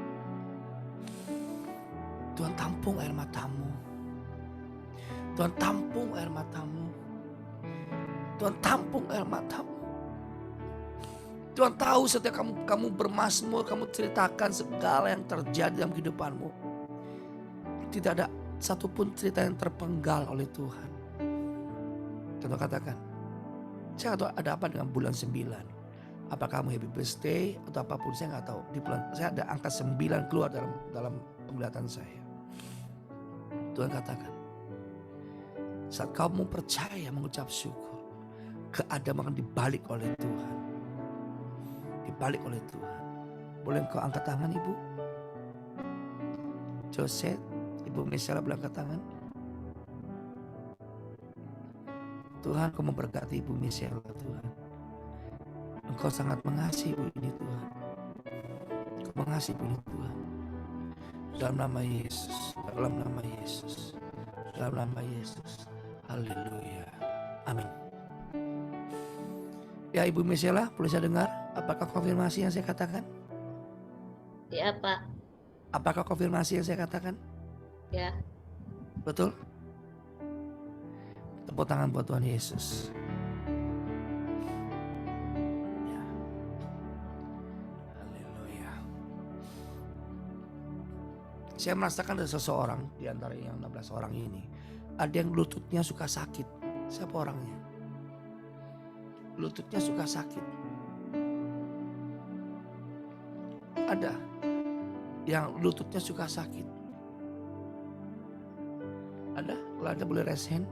Tuhan tampung air matamu. Tuhan tampung air matamu. Tuhan tampung air matamu. Tuhan tahu setiap kamu bermazmur, kamu ceritakan segala yang terjadi dalam kehidupanmu. Tidak ada satupun cerita yang terpenggal oleh Tuhan. Contoh katakan, saya nggak tahu ada apa dengan bulan 9. Apakah kamu happy birthday atau apapun, saya nggak tahu. Di bulan saya ada angka 9 keluar dalam penglihatan saya. Tuhan katakan, saat kamu percaya mengucap syukur, keadaan akan dibalik oleh Tuhan. Dibalik oleh Tuhan. Boleh engkau angkat tangan Ibu? Joseph, Ibu Michelle boleh angkat tangan? Tuhan, kau memberkati Ibu Michelle Tuhan. Engkau sangat mengasihi Ibu ini Tuhan. Engkau mengasihi Ibu ini Tuhan. Dalam nama Yesus. Dalam nama Yesus. Dalam nama Yesus. Haleluya. Amin. Ya Ibu Michelle, boleh saya dengar? Apakah konfirmasi yang saya katakan? Ya Pak. Apakah konfirmasi yang saya katakan? Ya. Betul? Tepuk tangan buat Tuhan Yesus. Ya. Haleluya. Saya merasakan ada seseorang di antara yang 16 orang ini. Ada yang lututnya suka sakit. Siapa orangnya? Lututnya suka sakit. Ada yang lututnya suka sakit. Ada? Kalau ada boleh raise hand.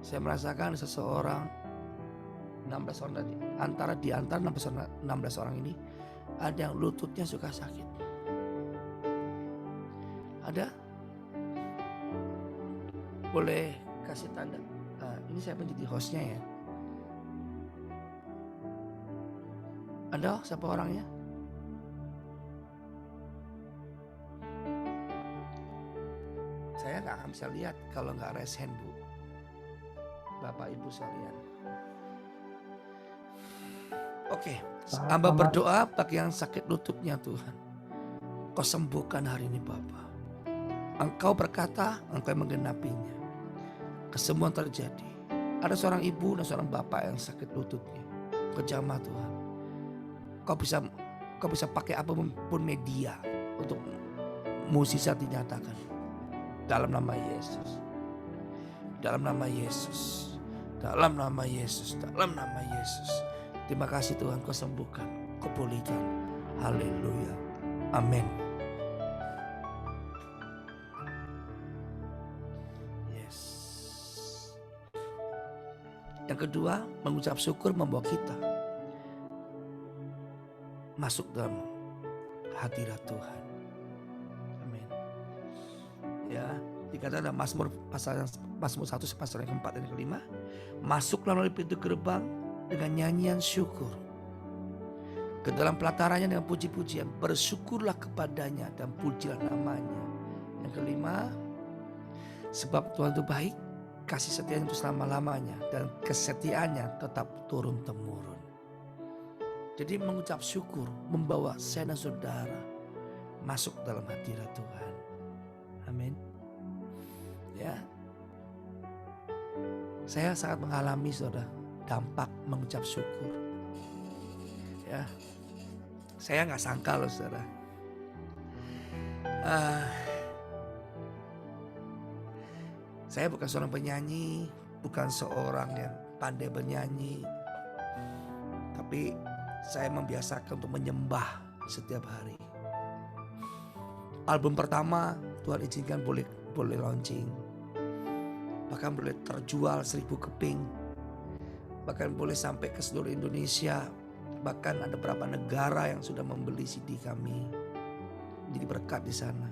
Saya merasakan seseorang 16 orang tadi. Di antara 16 orang ini ada yang lututnya suka sakit. Ada? Boleh kasih tanda. Ini saya menjadi hostnya ya. Ada siapa orangnya? Saya nggak akan bisa lihat kalau nggak raise hand Bu. Bapak Ibu sekalian. Oke, hamba berdoa bagi yang sakit lututnya Tuhan. Kau sembuhkan hari ini Bapak. Engkau berkata, Engkau yang menggenapinya. Kesembuhan terjadi. Ada seorang ibu dan seorang bapak yang sakit lututnya. Kejamah Tuhan. Kau bisa pakai apapun media untuk mukjizat dinyatakan. Dalam nama Yesus. Dalam nama Yesus. Dalam nama Yesus. Dalam nama Yesus. Terima kasih Tuhan, kau sembuhkan, kau pulihkan. Haleluya. Amin. Yes. Yang kedua, mengucap syukur membawa kita masuk dalam hadirat Tuhan. Amin. Ya, dikatakan dalam Mazmur 1 pasal yang keempat dan yang kelima, masuklah melalui pintu gerbang dengan nyanyian syukur, ke dalam pelatarannya dengan puji-pujian, bersyukurlah kepadanya dan pujilah namanya. Yang kelima, sebab Tuhan itu baik, kasih setianya itu selama-lamanya, dan kesetiaannya tetap turun-temurun. Jadi mengucap syukur membawa saya dan saudara masuk dalam hadirat Tuhan. Amin. Ya, saya sangat mengalami saudara dampak mengucap syukur. Ya, saya nggak sangka loh saudara. Saya bukan seorang penyanyi, bukan seorang yang pandai bernyanyi, tapi saya membiasakan untuk menyembah setiap hari. Album pertama Tuhan izinkan boleh launching, bahkan boleh terjual 1000 keping, bahkan boleh sampai ke seluruh Indonesia, bahkan ada beberapa negara yang sudah membeli CD kami, jadi berkat di sana.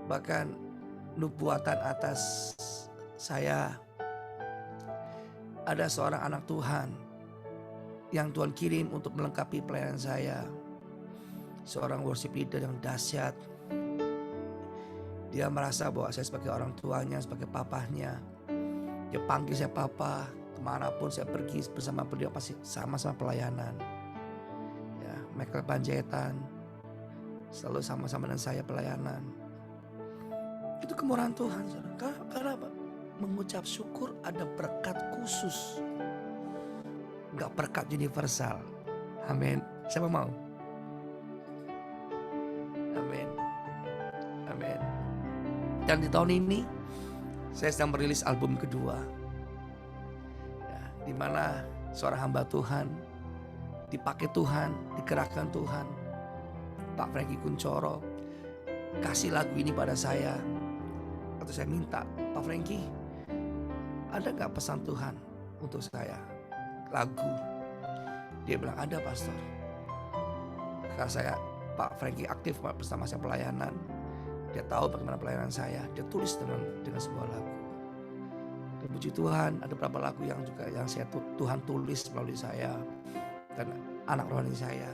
Bahkan nubuatan atas saya, ada seorang anak Tuhan yang Tuhan kirim untuk melengkapi pelayanan saya, seorang worship leader yang dahsyat. Dia merasa bahwa saya sebagai orang tuanya, sebagai papahnya. Dia panggil saya papa, kemanapun saya pergi bersama beliau pasti sama-sama pelayanan. Ya, Michael Panjaitan selalu sama-sama dengan saya pelayanan. Itu kemurahan Tuhan. Karena apa? Mengucap syukur ada berkat khusus. Enggak berkat universal. Amin. Siapa mau? Amin. Amin. Dan di tahun ini saya sedang merilis album kedua. Ya, di mana seorang hamba Tuhan dipakai Tuhan, digerakkan Tuhan. Pak Franky Kuncoro kasih lagu ini pada saya. Atau saya minta, Pak Franky, ada gak pesan Tuhan untuk saya? Lagu. Dia bilang, ada pastor. Karena saya, Pak Franky aktif bersama saya pelayanan. Dia tahu bagaimana pelayanan saya. Dia tulis dengan sebuah lagu. Dan puji Tuhan, ada beberapa lagu yang Tuhan tulis melalui saya. Dan anak rohani saya.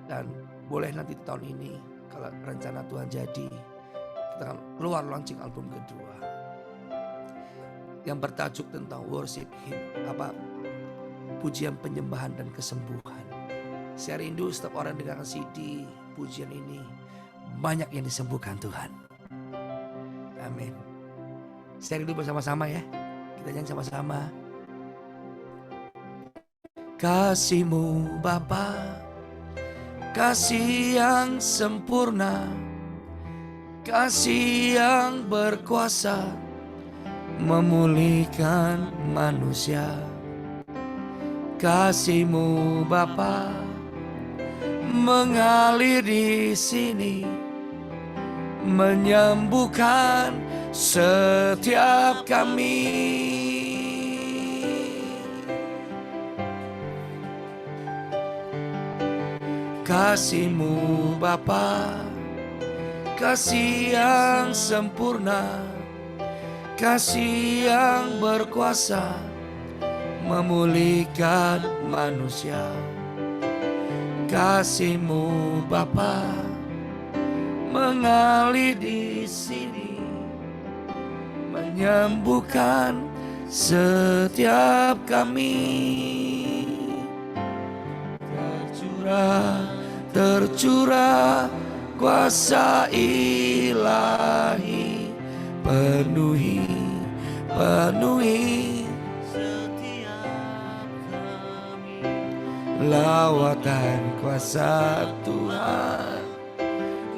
Dan boleh nanti tahun ini, kalau rencana Tuhan jadi, kita akan keluar launching album kedua. Yang bertajuk tentang worship hymn, pujian penyembahan dan kesembuhan. Saya rindu setiap orang dengar CD pujian ini, banyak yang disembuhkan Tuhan. Amin. Saya rindu bersama-sama ya. Kita nyanyi sama-sama. Kasih-Mu Bapa, kasih yang sempurna, kasih yang berkuasa memulihkan manusia. Kasih-Mu Bapa mengalir di sini, menyembuhkan setiap kami. Kasih-Mu Bapa, kasih yang sempurna, kasih yang berkuasa memulihkan manusia. Kasih-Mu Bapa mengalir di sini, menyembuhkan setiap kami. Tercurah kuasa ilahi, penuhi setiap kami. Lawatan kuasa Tuhan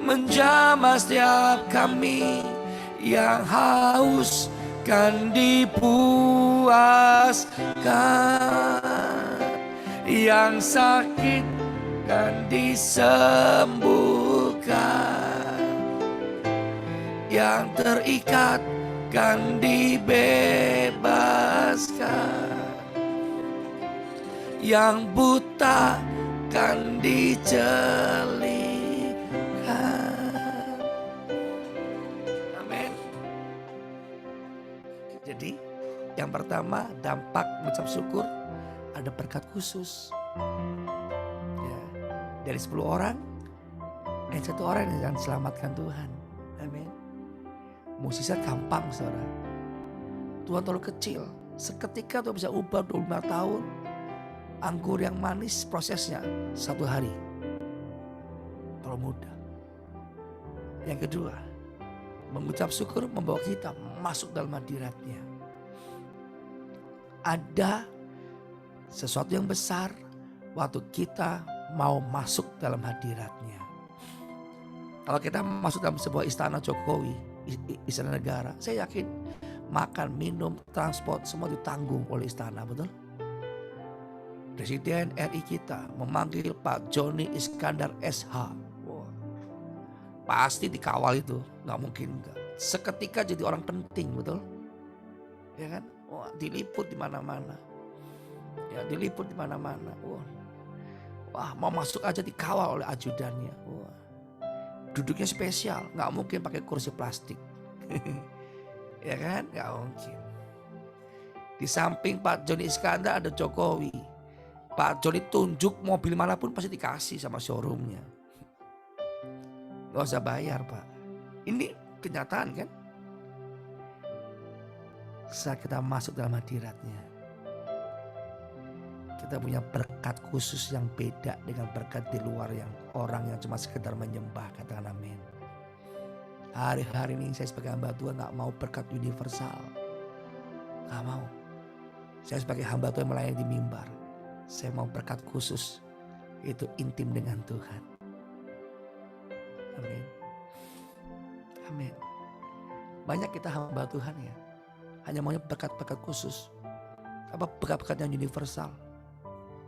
menjamah setiap kami yang haus kan dipuaskan, yang sakit kan disembuhkan, yang terikat kan dibebaskan, yang buta kan dicelihkan. Amin. Jadi yang pertama, dampak mengucap syukur ada berkat khusus. Dari 10 orang, satu orang yang akan diselamatkan Tuhan. Amin. Mukjizat gampang, saudara. Tuhan terlalu kecil. Seketika Tuhan bisa ubah 25 tahun. Anggur yang manis prosesnya 1 hari. Terlalu mudah. Yang kedua, mengucap syukur membawa kita masuk dalam hadirat-Nya. Ada sesuatu yang besar waktu kita mau masuk dalam hadirat-Nya. Kalau kita masuk dalam sebuah istana Jokowi, istana negara, saya yakin makan, minum, transport semua ditanggung oleh istana, betul? Presiden RI kita memanggil Pak Joni Iskandar SH. Wow. Pasti dikawal itu, nggak mungkin enggak. Seketika jadi orang penting, betul? Ya kan? Wah, diliput di mana-mana. Ya, diliput di mana-mana. Wah, mau masuk aja dikawal oleh ajudannya. Wah. Duduknya spesial, nggak mungkin pakai kursi plastik. Ya kan? Nggak mungkin. Di samping Pak Joni Iskandar ada Jokowi. Pak Joni tunjuk mobil manapun pasti dikasih sama showroomnya. Nggak usah bayar, Pak. Ini kenyataan kan? Saat kita masuk dalam hadirat-Nya, kita punya berkat khusus yang beda dengan berkat di luar yang orang yang cuma sekedar menyembah. Katakan amin. Hari-hari ini saya sebagai hamba Tuhan gak mau berkat universal. Gak mau. Saya sebagai hamba Tuhan melayani di mimbar. Saya mau berkat khusus. Itu intim dengan Tuhan. Amin. Amin. Banyak kita hamba Tuhan ya, hanya maunya berkat-berkat khusus. Apa berkat-berkat yang universal.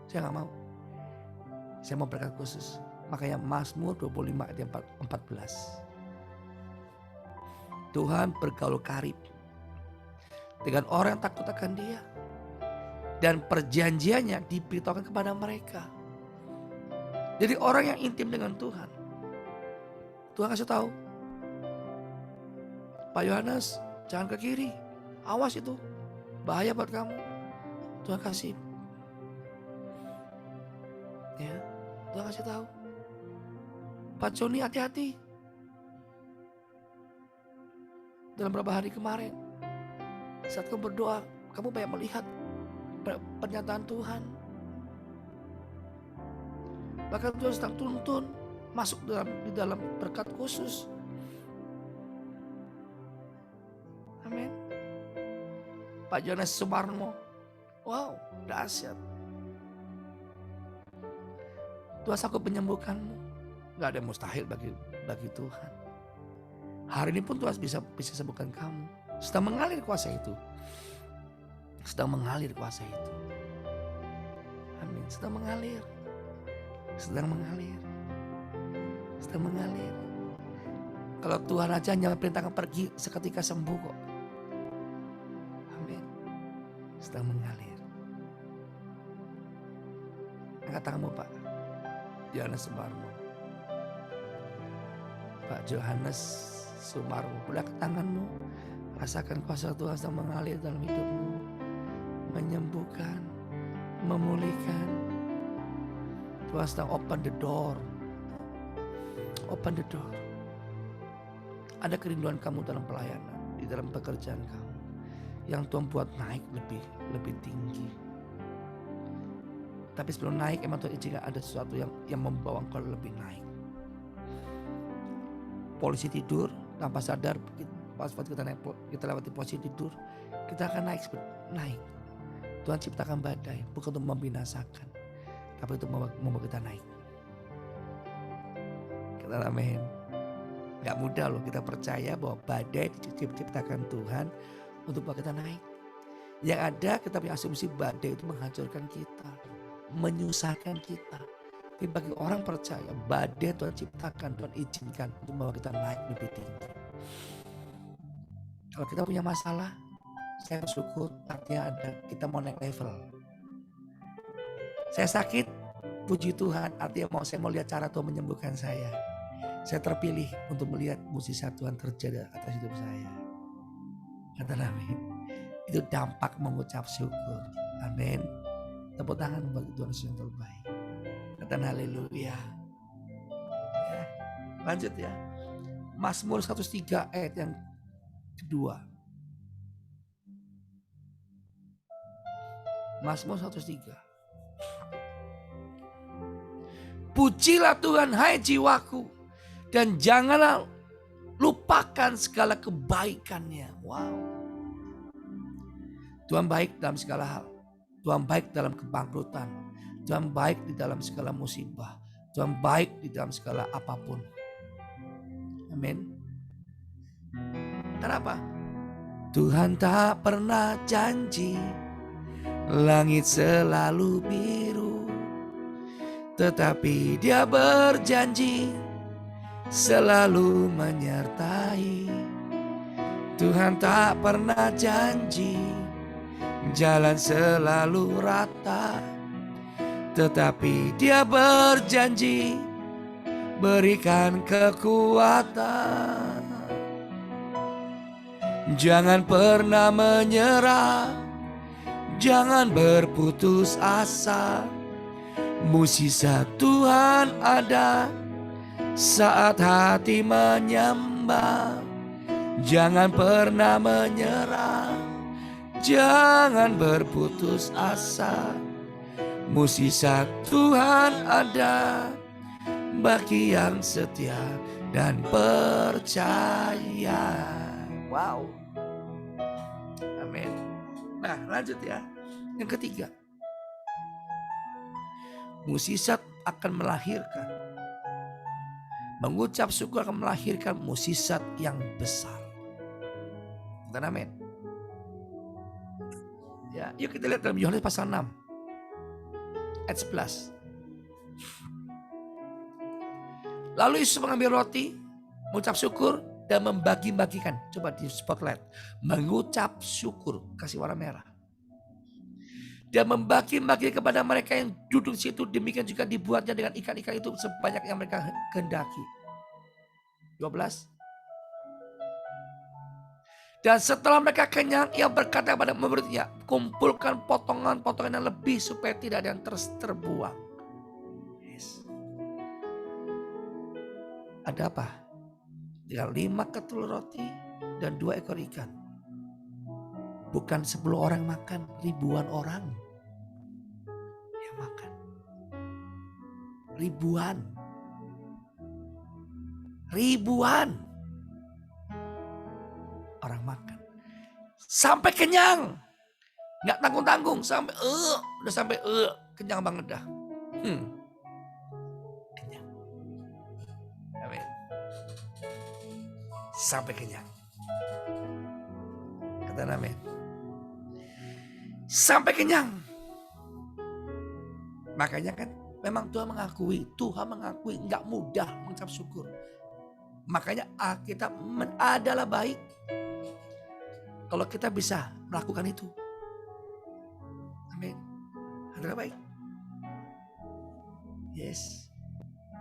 Saya gak mau. Saya mau berkat khusus. Makanya Mazmur 25 ayat 14. Tuhan bergaul karib dengan orang yang takut akan Dia. Dan perjanjiannya diberitahukan kepada mereka. Jadi orang yang intim dengan Tuhan, Tuhan kasih tahu, Pak Yohanes jangan ke kiri, awas itu bahaya buat kamu. Tuhan kasih, ya, Tuhan kasih tahu, Pak Joni hati-hati. Dalam beberapa hari kemarin, saat kamu berdoa, kamu banyak melihat pernyataan Tuhan. Bahkan Tuhan sedang tuntun masuk di dalam berkat khusus. Amin. Pak Jonas Sumarmo, wow, dahsyat. Tuhan sanggup menyembuhkanmu. Gak ada yang mustahil bagi Tuhan. Hari ini pun Tuhan bisa sembuhkan kamu. Sedang mengalir kuasa itu. Sedang mengalir kuasa itu. Amin. Sedang mengalir. Sedang mengalir. Sedang mengalir. Kalau Tuhan aja hanya perintahkan pergi, seketika sembuh kok. Amin. Sedang mengalir. Angkat tanganmu Pak Johannes Sumarmo. Pak Johannes Sumarmo, buka tanganmu. Rasakan kuasa Tuhan sedang mengalir dalam hidupmu. Menyembuhkan, memulihkan. Tuhan sedang open the door. Open the door. Ada kerinduan kamu dalam pelayanan, di dalam pekerjaan kamu, yang Tuhan buat naik lebih tinggi. Tapi sebelum naik, emang Tuhan izinkan ada sesuatu yang membawa engkau lebih naik. Polisi tidur tanpa sadar, pas kita lewati posisi tidur, kita akan naik. Tuhan ciptakan badai bukan untuk membinasakan, tapi untuk membawa kita naik. Kata amin. Gak mudah loh kita percaya bahwa badai diciptakan Tuhan untuk membawa kita naik. Yang ada kita punya asumsi badai itu menghancurkan kita, menyusahkan kita. Tapi bagi orang percaya badai Tuhan ciptakan, Tuhan izinkan untuk membawa kita naik lebih tinggi. Kalau kita punya masalah, saya bersyukur artinya ada kita mau naik level. Saya sakit, puji Tuhan artinya saya mau lihat cara Tuhan menyembuhkan saya. Saya terpilih untuk melihat mukjizat Tuhan terjadi atas hidup saya. Kata amin. Itu dampak mengucap syukur. Amin. Tepuk tangan bagi Tuhan yang terbaik. Kata haleluya. Ya, lanjut ya. Mazmur 103 ayat yang kedua. Mazmur 103. Pujilah Tuhan hai jiwaku, dan janganlah lupakan segala kebaikannya. Wow. Tuhan baik dalam segala hal. Tuhan baik dalam kebangkrutan. Tuhan baik di dalam segala musibah. Tuhan baik di dalam segala apapun. Amin. Kenapa? Tuhan tak pernah janji langit selalu biru, tetapi Dia berjanji selalu menyertai. Tuhan tak pernah janji jalan selalu rata, tetapi Dia berjanji berikan kekuatan. Jangan pernah menyerah, jangan berputus asa. Mukjizat Tuhan ada saat hati menyembah. Jangan pernah menyerah, jangan berputus asa. Mukjizat Tuhan ada bagi yang setia dan percaya. Wow. Amin. Nah, lanjut ya. Yang ketiga. Mukjizat akan melahirkan. Mengucap syukur akan melahirkan mukjizat yang besar. Dan amin. Ya, yuk kita lihat dalam Yohanes pasal 6. Ayat 11. Lalu Yesus mengambil roti, mengucap syukur, dan membagi-bagikan. Coba di spotlight. Mengucap syukur, kasih warna merah. Dan membagi-bagi kepada mereka yang duduk di situ. Demikian juga dibuatnya dengan ikan-ikan itu sebanyak yang mereka kehendaki. 12. Dan setelah mereka kenyang, ia berkata kepada murid-muridnya, kumpulkan potongan-potongan yang lebih supaya tidak ada yang terbuang. Yes. Ada apa? Tinggal 5 ketul roti dan 2 ekor ikan. Bukan 10 orang makan, ribuan orang yang makan. Ribuan orang makan. Sampai kenyang. Nggak tanggung-tanggung. Sampai udah sampai kenyang banget dah. Kenyang. Amin. Sampai kenyang. Kata amin. Sampai kenyang. Makanya kan memang Tuhan mengakui nggak mudah mengucap syukur. Makanya Alkitab adalah baik kalau kita bisa melakukan itu. Amin. Adalah baik. Yes.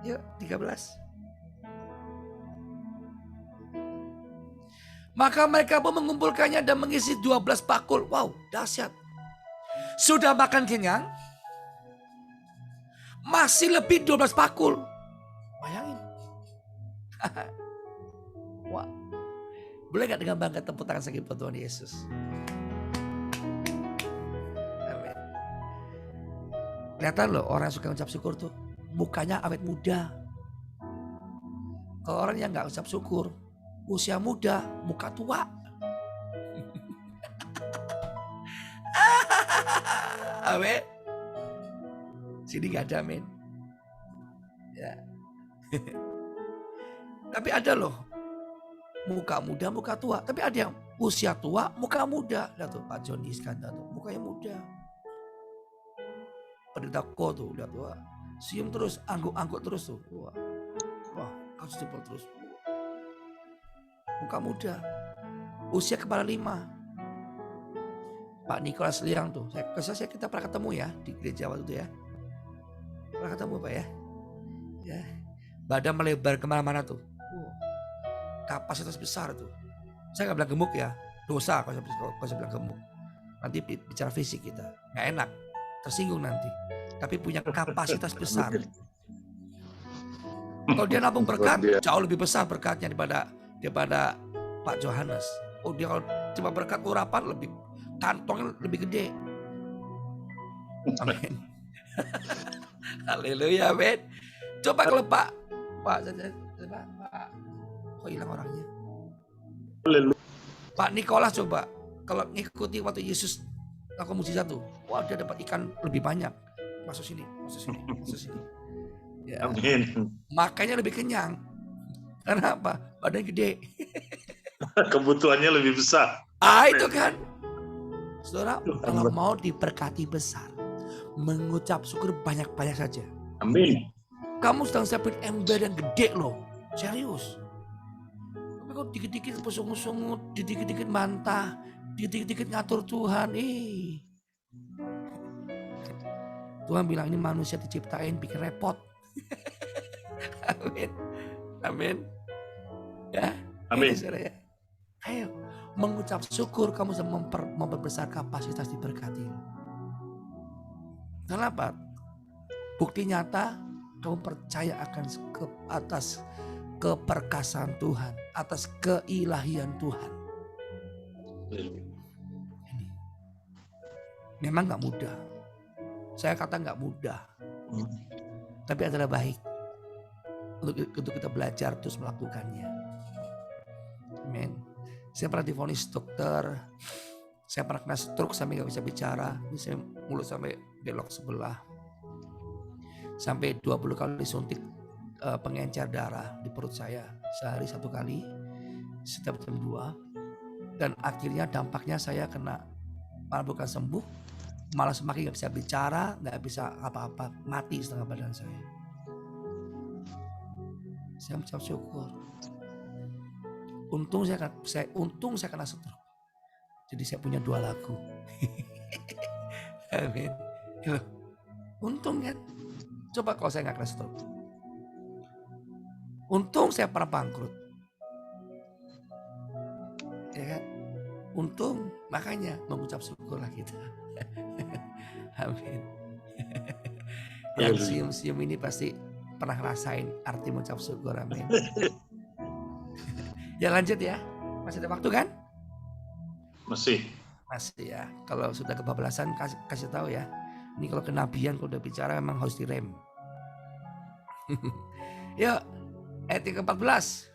Yuk 13. Maka mereka pun mengumpulkannya dan mengisi 12 bakul. Wow, dahsyat. Sudah makan kenyang, masih lebih 12 bakul. Bayangin. Wah. Boleh gak dengan bangga tepuk tangan sakit buat Tuhan Yesus? Amin. Kelihatan loh orang yang suka ucap syukur tuh mukanya awet muda. Kalau orang yang gak ucap syukur, usia muda, muka tua. Amin. Sini gak ada amin. Ya. Tapi ada loh. Muka muda, muka tua. Tapi ada yang usia tua, muka muda. Lihat tuh Pak Joni Iskandar tuh. Mukanya muda. Pendeta Ko tuh. Lihat tuh. Senyum terus, angguk-angguk terus tuh. Wah, harus cepet terus. Muka muda. Usia kepala 5. Pak Nicholas Liang tuh. Saya kita pernah ketemu ya di gereja waktu itu ya. Pernah ketemu Pak ya. Ya. Badan melebar kemana-mana tuh. Kapasitas besar tuh. Saya gak bilang gemuk ya. Dosa kalau saya bilang gemuk. Nanti bicara fisik kita. Gak enak. Tersinggung nanti. Tapi punya kapasitas besar. Kalau dia nabung berkat, jauh lebih besar berkatnya daripada Pak Johannes. Oh dia kalau cuma berkat urapan lebih, kantongnya lebih gede. Amin. Haleluya, amin. Coba kalau Pak, kok hilang orangnya? Pak Nikolas coba, kalau ngikuti waktu Yesus lakukan mukjizat tuh, wah dia dapat ikan lebih banyak. Masuk sini. Ya. Amin. Makanya lebih kenyang. Karena apa? Badan gede. Kebutuhannya lebih besar. Itu kan. Saudara, kalau mau diberkati besar, mengucap syukur banyak-banyak saja. Amin. Kamu sedang siapin ember yang gede loh. Serius. Tapi kok dikit-dikit sungut-sungut, dikit-dikit mantah, dikit-dikit ngatur Tuhan. Tuhan bilang ini manusia diciptain bikin repot. Amin. Amin. Ya. Amin. Ya. Ayo mengucap syukur kamu sudah memperbesar kapasitas diberkati. Kenapa? Bukti nyata kamu percaya akan ke atas keperkasaan Tuhan, atas keilahian Tuhan. Ini memang nggak mudah. Saya kata nggak mudah, tapi adalah baik untuk kita belajar terus melakukannya. Amin. Saya pernah divonis dokter, saya pernah kena stroke sampai nggak bisa bicara, ini saya mulut sampai belok sebelah, sampai 20 kali disuntik pengencer darah di perut saya, sehari 1 kali, setiap jam 2, dan akhirnya dampaknya saya kena malah bukan sembuh, malah semakin nggak bisa bicara, nggak bisa apa-apa, mati setengah badan saya. Saya mengucap syukur. Untung saya kena stroke. Jadi saya punya 2 lagu. Amin. Untung kan. Coba kalau saya nggak kena stroke. Untung saya pernah bangkrut. Ya kan? Untung, makanya mengucap syukurlah kita. Amin. Yang sium-sium ini pasti pernah ngerasain arti mengucap syukur. Amin. Ya lanjut ya. Masih ada waktu kan? Masih ya. Kalau sudah kebablasan kasih tahu ya. Ini kalau kenabian kalau udah bicara memang harus direm. Yuk, ayat yang ke-14.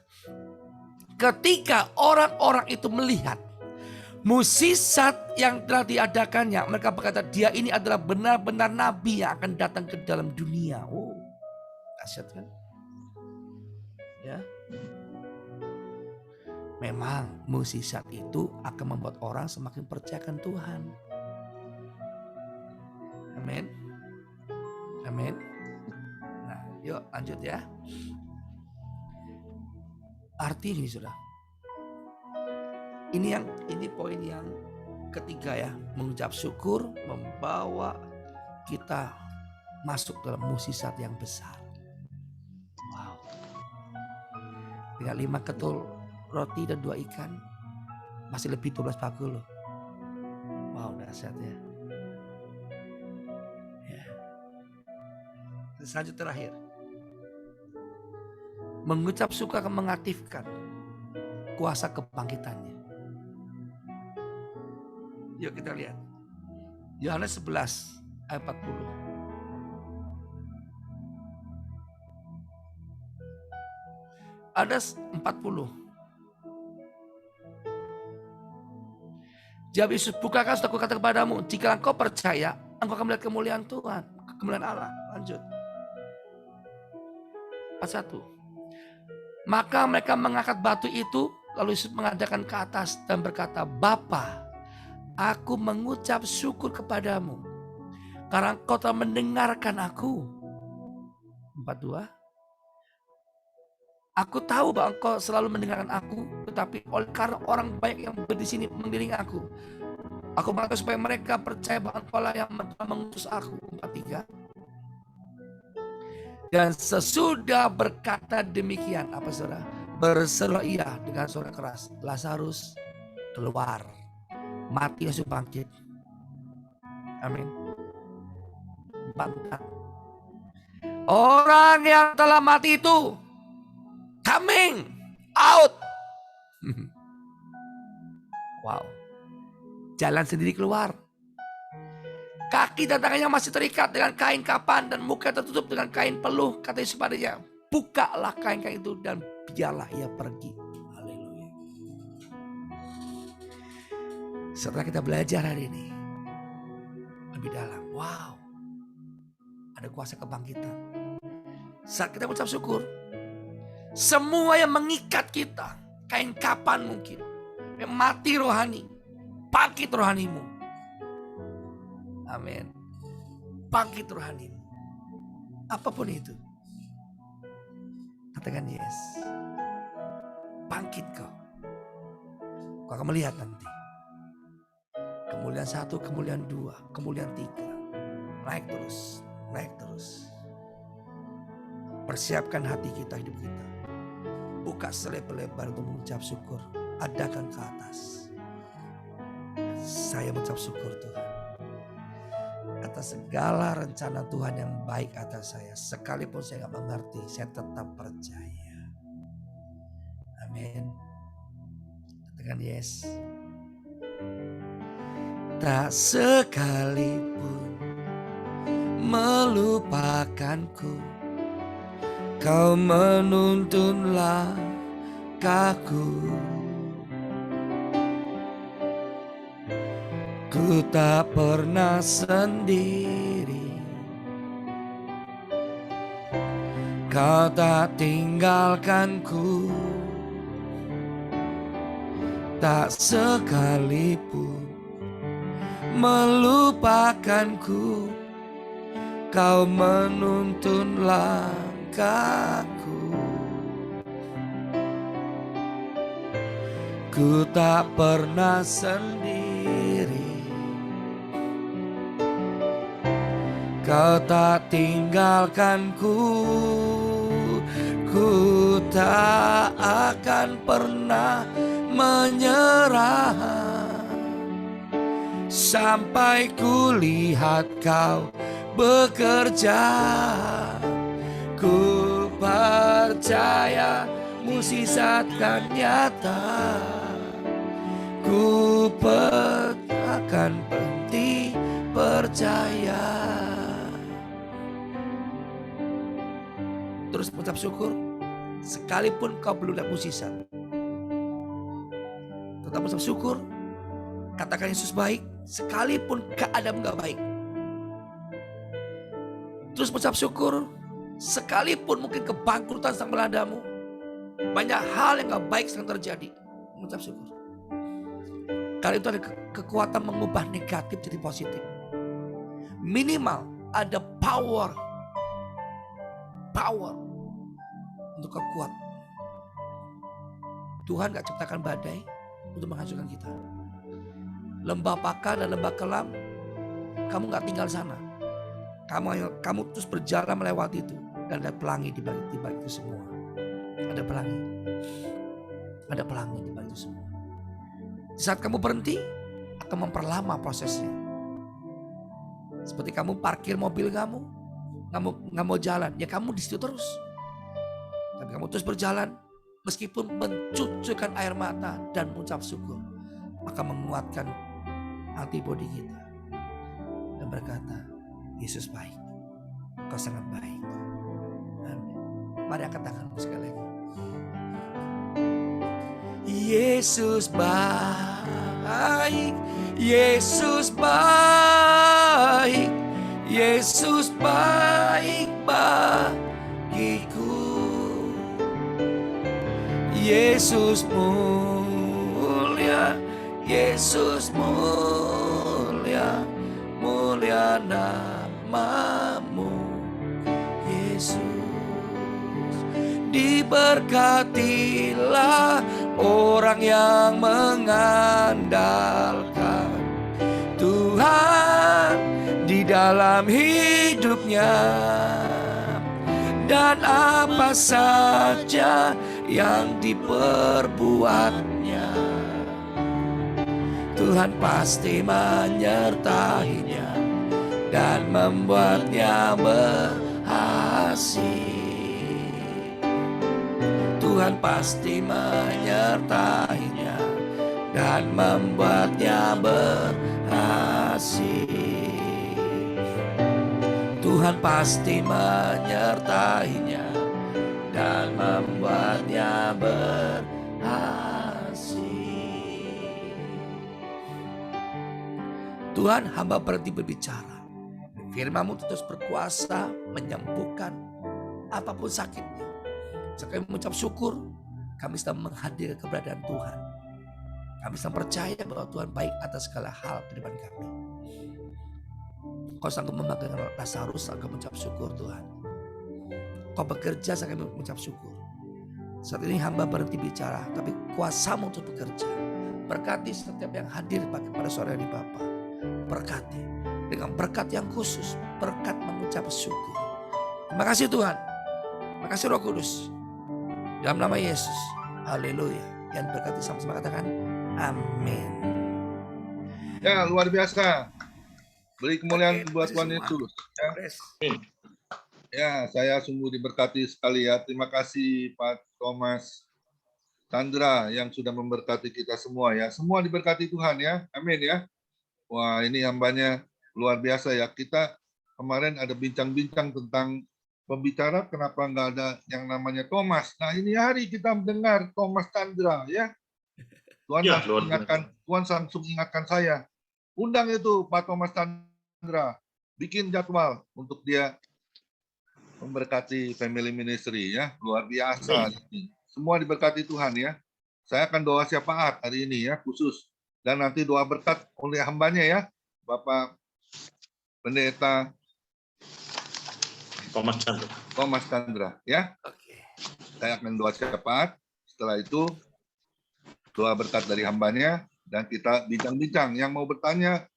Ketika orang-orang itu melihat mukjizat yang telah diadakannya, mereka berkata, dia ini adalah benar-benar nabi yang akan datang ke dalam dunia. Oh, dahsyat kan? Ya. Memang mukjizat itu akan membuat orang semakin percayakan Tuhan. Amin. Amin. Nah, yuk lanjut ya. Arti ini sudah. Ini poin yang ketiga ya. Mengucap syukur membawa kita masuk dalam mukjizat yang besar. Wow. Tinggal 5 ketul roti dan 2 ikan. Masih lebih 12 bakul loh. Wow, dahsyat ya. Selanjutnya terakhir. Mengucap syukur akan mengaktifkan kuasa kebangkitannya. Yuk kita lihat. Yohanes 11 ayat 40. Ada 40. Jawab Yesus, bukankah sudah kukatakan kepadamu, jika engkau percaya, engkau akan melihat kemuliaan Tuhan, kemuliaan Allah. Lanjut. Pasal 1. Maka mereka mengangkat batu itu, lalu Yesus mengadakan ke atas dan berkata, Bapa, aku mengucap syukur kepadamu, karena engkau telah mendengarkan aku. 42. Aku tahu bahwa engkau selalu mendengarkan aku, tetapi oleh karena orang banyak yang di sini mengelilingi aku mengatakan supaya mereka percaya bahwa engkau lah yang mengutus aku. 43. Dan sesudah berkata demikian, apa saudara? Berserulah ia dengan suara keras, Lazarus keluar. Mati Yesus bangkit. Amin. 44. Orang yang telah mati itu coming out. Wow. Jalan sendiri keluar. Kaki dan tangannya masih terikat dengan kain kapan dan muka tertutup dengan kain peluh. Kata Yesus padanya, bukalah kain-kain itu dan biarlah ia pergi. Haleluya. Setelah kita belajar hari ini lebih dalam, wow, ada kuasa kebangkitan. Saat kita mengucap syukur, semua yang mengikat kita, kain kapan mungkin, yang mati rohani, bangkit rohanimu. Amin. Bangkit rohanimu. Apapun itu. Katakan yes. Bangkit kau. Kau akan melihat nanti. Kemuliaan 1, kemuliaan 2, kemuliaan 3. Naik terus, naik terus. Persiapkan hati kita, hidup kita. Buka selebar-lebar untuk mengucap syukur. Adakan ke atas. Saya mengucap syukur Tuhan. Atas segala rencana Tuhan yang baik atas saya. Sekalipun saya gak mengerti, saya tetap percaya. Amin. Katakan yes. Tak sekalipun melupakanku, kau menuntun langkahku. Ku tak pernah sendiri, kau tak tinggalkanku. Tak sekalipun melupakanku, kau menuntun langkahku. Ku tak pernah sendiri, kau tak tinggalkanku. Ku tak akan pernah menyerah sampai ku lihat kau bekerja. Ku percaya mukjizat kan nyata. Ku akan berhenti percaya. Terus mengucap syukur sekalipun kau belum lihat mukjizat. Tetap mengucap syukur. Katakan Yesus baik sekalipun keadaan gak baik. Terus mengucap syukur sekalipun mungkin kebangkrutan sedang meladamu. Banyak hal yang gak baik sedang terjadi. Mengucap syukur. Kali itu ada kekuatan mengubah negatif jadi positif. Minimal ada power untuk kekuat. Tuhan gak ciptakan badai untuk menghancurkan kita. Lembah Pakar dan lembah kelam, kamu gak tinggal sana. Kamu terus berjalan melewati itu. Dan ada pelangi di balik itu semua. Ada pelangi. Ada pelangi di balik itu semua. Di saat kamu berhenti atau memperlama prosesnya. Seperti kamu parkir mobil kamu, nggak mau jalan, ya kamu di situ terus. Tapi kamu terus berjalan, meskipun mencucurkan air mata dan mengucap syukur, maka menguatkan antibodi kita dan berkata, Yesus baik, kau sangat baik. Amin. Mari angkat tanganmu sekali lagi. Yesus baik, Yesus baik, Yesus baik bagiku. Yesus mulia, Yesus mulia, mulia namamu, Yesus. Diberkatilah orang yang mengandalkan Tuhan di dalam hidupnya, dan apa saja yang diperbuatnya, Tuhan pasti menyertainya dan membuatnya berhasil. Tuhan pasti menyertainya dan membuatnya berhasil. Tuhan pasti menyertainya dan membuatnya berhasil. Tuhan, hamba berhenti berbicara. Firman-Mu terus berkuasa menyembuhkan apapun sakitnya. Sekali mengucap syukur, kami sedang menghadirkan keberadaan Tuhan. Kami sedang percaya bahwa Tuhan baik atas segala hal di depan kami. Kau sanggup membangkitkan Lazarus, sanggup mengucap syukur Tuhan. Kau bekerja, sanggup mengucap syukur. Saat ini hamba berhenti bicara, tapi kuasa-Mu untuk bekerja. Berkati setiap yang hadir pada sore hari Bapa. Berkati dengan berkat yang khusus, berkat mengucap syukur. Terima kasih Tuhan. Terima kasih Roh Kudus. Dalam nama Yesus. Haleluya. Yang berkati sama-sama katakan amin. Ya, luar biasa. Beri kemuliaan buat Tuhan Yesus. Ya, saya sungguh diberkati sekali ya. Terima kasih Pak Thomas Chandra yang sudah memberkati kita semua ya. Semua diberkati Tuhan ya. Amin ya. Wah, ini hambanya luar biasa ya. Kita kemarin ada bincang-bincang tentang pembicara, kenapa nggak ada yang namanya Thomas. Nah, ini hari kita mendengar Thomas Chandra ya. Tuhan Ya, langsung luar biasa. ingatkan, Tuhan langsung ingatkan saya. Undang itu Pak Thomas Chandra. Bikin jadwal untuk dia memberkati family ministry ya. Luar biasa. Semua diberkati Tuhan ya. Saya akan doa syafaat hari ini ya, khusus. Dan nanti doa berkat oleh hambanya ya, Bapak Pendeta Thomas Chandra ya. Oke. Saya akan doa syafaat. Setelah itu doa berkat dari hambanya dan kita bincang-bincang. Yang mau bertanya,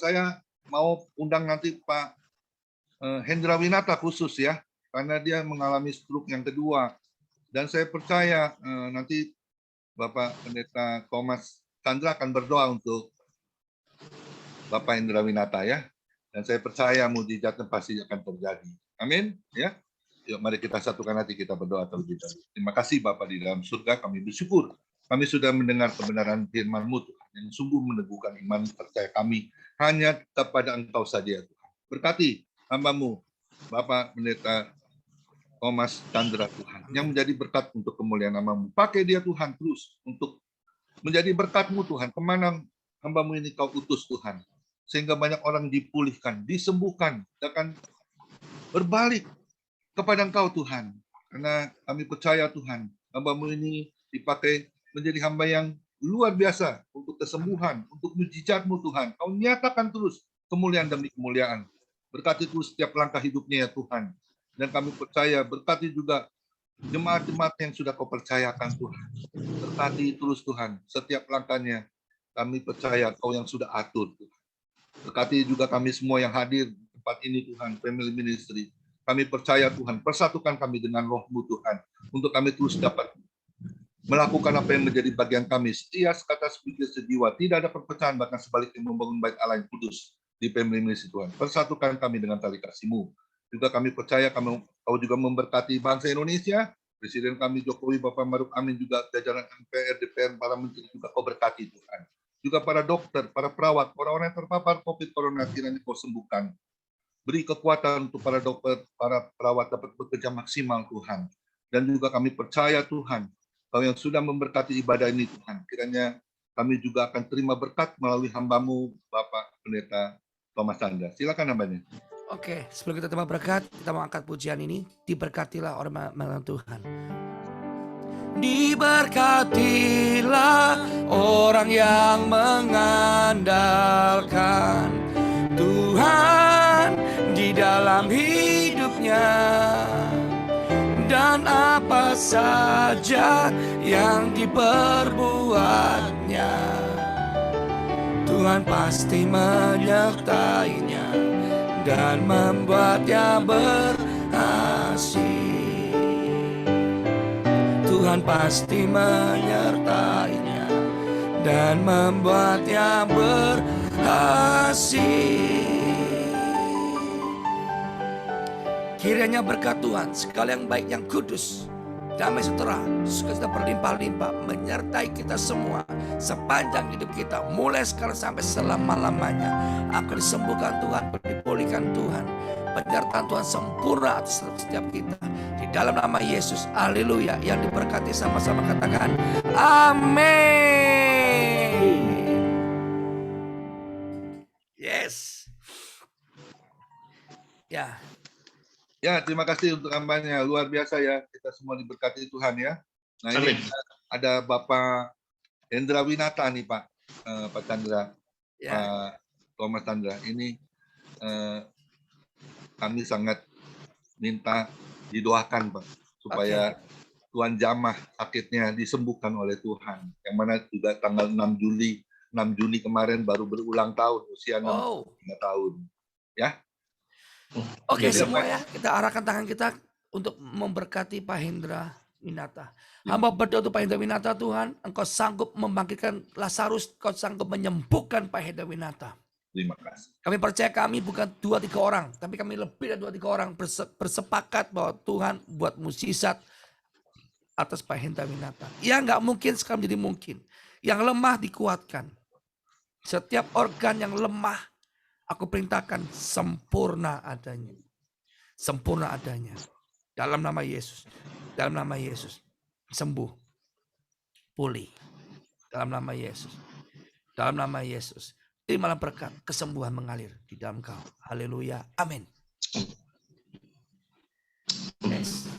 saya mau undang nanti Pak Hendra Winata khusus ya, karena dia mengalami stroke yang kedua. Dan saya percaya nanti Bapak Pendeta Thomas Chandra akan berdoa untuk Bapak Hendra Winata ya. Dan saya percaya mujizatnya pasti akan terjadi. Amin ya. Yuk mari kita satukan hati, kita berdoa terlebih dahulu. Terima kasih Bapak di dalam surga, kami bersyukur. Kami sudah mendengar kebenaran firman-Mu Tuhan, yang sungguh meneguhkan iman percaya kami hanya kepada Engkau saja Tuhan. Berkati hamba-Mu, Bapak Pendeta Thomas Chandra Tuhan, yang menjadi berkat untuk kemuliaan nama-Mu. Pakai dia Tuhan terus untuk menjadi berkat-Mu Tuhan, kemana hamba-Mu ini Kau utus Tuhan. Sehingga banyak orang dipulihkan, disembuhkan, akan berbalik kepada Engkau Tuhan. Karena kami percaya Tuhan, hamba-Mu ini dipakai menjadi hamba yang luar biasa untuk kesembuhan, untuk mujizat-Mu Tuhan. Kau nyatakan terus kemuliaan demi kemuliaan. Berkati terus setiap langkah hidupnya ya Tuhan. Dan kami percaya berkati juga jemaat-jemaat yang sudah Kau percayakan Tuhan. Berkati terus Tuhan setiap langkahnya. Kami percaya Kau yang sudah atur Tuhan. Berkati juga kami semua yang hadir di tempat ini Tuhan, family ministry. Kami percaya Tuhan, persatukan kami dengan Roh-Mu Tuhan, untuk kami terus dapat melakukan apa yang menjadi bagian kami. Setia, sekata, sepikir, sejiwa, tidak ada perpecahan, bahkan sebaliknya membangun bait Allah yang kudus di family ministry Tuhan. Persatukan kami dengan tali kasih-Mu. Juga kami percaya Kau juga memberkati bangsa Indonesia, Presiden kami Jokowi, Bapak Maruf Amin, juga jajaran MPR, DPR, para menteri juga Kau berkati Tuhan. Juga para dokter, para perawat, orang-orang yang terpapar COVID Corona, kiranya Kau sembuhkan. Beri kekuatan untuk para dokter, para perawat dapat bekerja maksimal Tuhan. Dan juga kami percaya Tuhan, Kau yang sudah memberkati ibadah ini Tuhan, kiranya kami juga akan terima berkat melalui hamba-Mu, Bapak Pendeta Thomas Chandra. Silakan hambanya. Oke, sebelum kita terima berkat, kita mau angkat pujian ini. Diberkatilah orang Tuhan. Diberkatilah orang yang mengandalkan Tuhan di dalam hidupnya, dan apa saja yang diperbuatnya, Tuhan pasti menyertainya dan membuatnya berhasil. Tuhan pasti menyertainya dan membuatnya berhasil. Kiranya berkat Tuhan, segala yang baik, yang kudus, damai sejahtera, sukacita berlimpah-limpah menyertai kita semua sepanjang hidup kita, mulai sekarang sampai selama-lamanya. Akan disembuhkan Tuhan, dipulihkan Tuhan, penyertaan Tuhan sempurna atas setiap kita. Di dalam nama Yesus, haleluya. Yang diberkati sama-sama katakan amin. Yes. Ya. Ya, terima kasih untuk hambanya. Luar biasa ya. Kita semua diberkati Tuhan ya. Nah, ini ada Bapak Hendra Winata nih Pak. Pak Chandra. Ya. Pak Thomas Chandra. Ini kami sangat minta didoakan Pak. Supaya Tuhan jamah sakitnya disembuhkan oleh Tuhan. Yang mana juga tanggal 6 Juni kemarin baru berulang tahun. Usia 65 tahun. Ya. Oke, semua ya, kita arahkan tangan kita untuk memberkati Pak Hendra Winata. Hamba berdoa untuk Pak Hendra Winata, Tuhan, Engkau sanggup membangkitkan Lazarus, Engkau sanggup menyembuhkan Pak Hendra Winata. Terima kasih. Kami percaya kami bukan 2-3 orang, tapi kami lebih dari 2-3 orang bersepakat bahwa Tuhan buat mukjizat atas Pahenta Winata. Ya nggak mungkin sekarang menjadi mungkin. Yang lemah dikuatkan. Setiap organ yang lemah, aku perintahkan sempurna adanya. Sempurna adanya. Dalam nama Yesus. Dalam nama Yesus. Sembuh. Pulih. Dalam nama Yesus. Dalam nama Yesus. Terimalah berkat. Kesembuhan mengalir di dalam kau. Haleluya. Amin. Yes.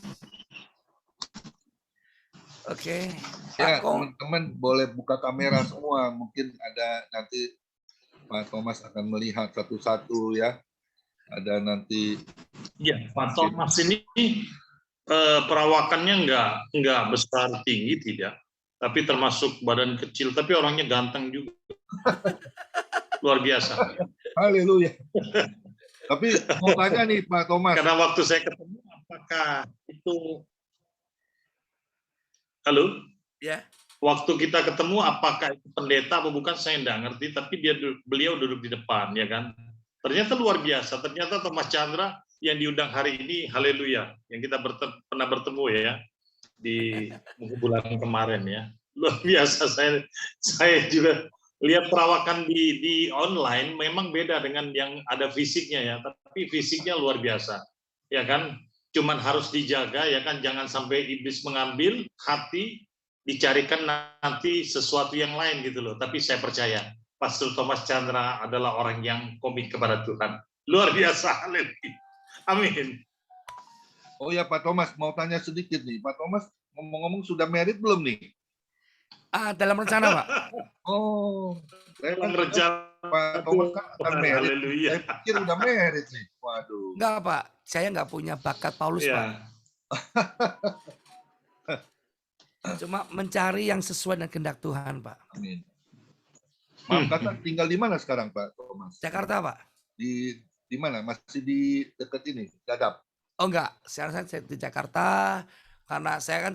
Oke. Ya, Ako. teman-teman boleh buka kamera semua. Mungkin ada nanti Pak Thomas akan melihat satu-satu ya. Ada nanti. Ya, Pak Thomas ini perawakannya nggak besar tinggi tidak, tapi termasuk badan kecil, tapi orangnya ganteng juga. Luar biasa. Haleluya. Tapi mau tanya nih Pak Thomas. Karena waktu saya ketemu, apakah itu halo? Ya. Waktu kita ketemu, apakah itu pendeta atau bukan, saya nggak ngerti, tapi beliau duduk di depan, ya kan? Ternyata luar biasa. Ternyata Thomas Chandra yang diundang hari ini, haleluya, yang kita pernah bertemu ya di bulan kemarin ya. Luar biasa. Saya juga lihat perawakan di online memang beda dengan yang ada fisiknya ya, tapi fisiknya luar biasa. Ya kan? Cuman harus dijaga ya kan, jangan sampai iblis mengambil hati, dicarikan nanti sesuatu yang lain gitu loh. Tapi saya percaya Pastor Thomas Chandra adalah orang yang komit kepada Tuhan. Luar biasa. Amin. Oh ya Pak Thomas, mau tanya sedikit nih. Pak Thomas ngomong-ngomong sudah married belum nih? Dalam rencana, Pak. Oh, saya kan rencana Pak Thomas kan akan married. Haleluya. Saya pikir udah married nih. Waduh. Enggak, Pak. Saya nggak punya bakat Paulus, Ya. Pak. Cuma mencari yang sesuai dengan kehendak Tuhan, Pak. Amin. Maaf kata, tinggal di mana sekarang Pak Thomas? Jakarta, Pak. Di mana? Masih di dekat ini, Dadap? Oh enggak, sekarang saya di Jakarta karena saya kan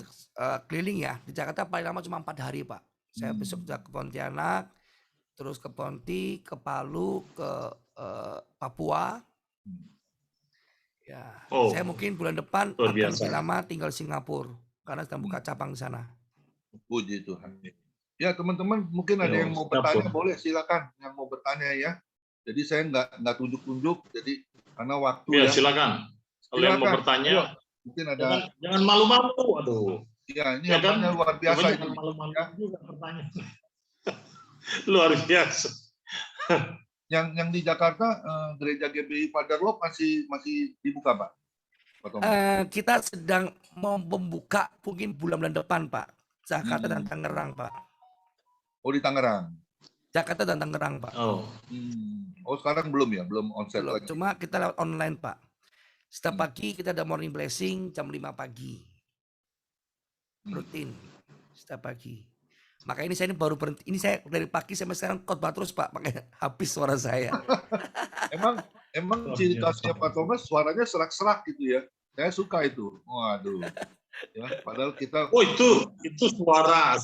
keliling ya. Di Jakarta paling lama cuma 4 hari, Pak. Saya besok sudah ke Pontianak, terus ke Ponti, ke Palu, ke Papua. Ya, Oh, saya mungkin bulan depan luar akan biasa. lebih lama tinggal Singapura karena sedang buka cabang di sana. Puji Tuhan. Ya teman-teman, mungkin ada Yo, yang mau siap, bertanya, Bro. boleh silakan yang mau bertanya ya. Jadi saya nggak tunjuk-tunjuk, jadi karena waktu Ya, ya. silakan. Kalau yang mau Silakan. bertanya, Ayo, mungkin ada. jangan malu-malu. Aduh. Ya, ini Ya kan? hambanya luar biasa Cuma ini. jangan malu-malu Ya. juga pertanyaan. Luar biasa. Yang di Jakarta gereja GBI Father Love masih dibuka Pak? Pak Thomas? Kita sedang mau membuka mungkin bulan-bulan depan, Pak. Jakarta dan Tangerang, Pak. Oh di Tangerang. Jakarta dan Tangerang, Pak. Oh, Oh sekarang belum ya, belum onsite Belum. lagi. Cuma kita lewat online, Pak. Setiap pagi kita ada morning blessing jam 5 pagi. Rutin. Setiap pagi. Maka ini saya baru berhenti. Ini saya dari pagi sampai sekarang khotbah terus, Pak. Makanya habis suara saya. Emang ciri khasnya Pak Thomas suaranya serak-serak gitu ya. Saya suka itu. Waduh. Ya, padahal kita oh itu suara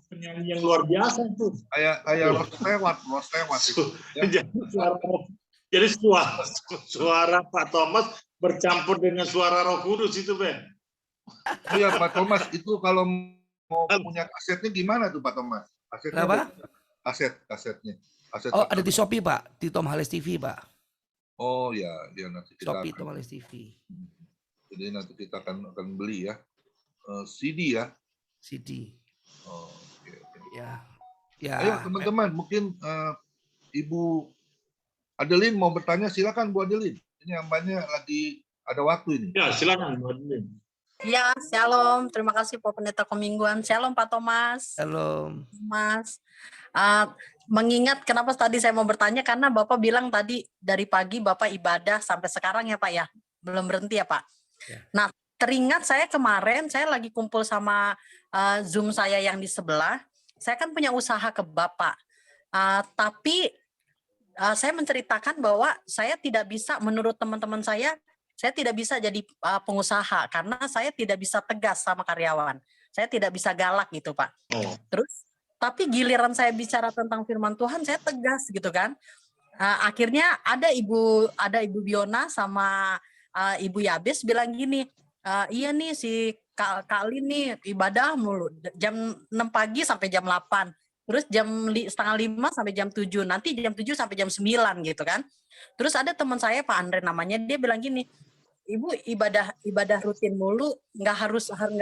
penyanyi yang luar biasa itu. kayak Ros Stewart itu. Ya. Jadi suara Pak Thomas bercampur dengan suara Roh Kudus itu, Ben. Oh ya Pak Thomas, itu kalau mau punya kasetnya gimana tuh Pak Thomas? Kasetnya Kenapa? Kasetnya. Kaset Oh, Pak ada di Thomas. Shopee, Pak. Di Tom Hales TV, Pak. Oh ya, dia nanti kita Shopee akan, Tom Hales TV. jadi nanti kita akan beli ya. CD ya. CD. Oh, oke. Ya. Ya. Ayo teman-teman, mungkin Ibu Adeline mau bertanya, silakan Bu Adeline. Ini hambanya lagi ada waktu ini. Ya, silakan, Bu Adeline. Ya, shalom. Terima kasih Pak Pendeta Kemingguan. Shalom Pak Thomas. Halo. Mas. Mengingat kenapa tadi saya mau bertanya, karena Bapak bilang tadi dari pagi Bapak ibadah sampai sekarang ya Pak ya. Belum berhenti ya Pak. Ya. Nah, teringat saya kemarin, saya lagi kumpul sama Zoom saya yang di sebelah. Saya kan punya usaha kebab Pak. Tapi saya menceritakan bahwa saya tidak bisa, menurut teman-teman saya tidak bisa jadi pengusaha karena saya tidak bisa tegas sama karyawan. Saya tidak bisa galak gitu Pak. Oh. Terus, tapi giliran saya bicara tentang firman Tuhan, saya tegas gitu kan. Akhirnya ada Ibu Biona sama Ibu Yabes bilang gini, iya nih si kali nih ibadah mulu jam 6 pagi sampai jam 8. Terus setengah 5 sampai jam 7, nanti jam 7 sampai jam 9 gitu kan. Terus ada teman saya Pak Andre namanya, dia bilang gini, Ibu ibadah rutin mulu, nggak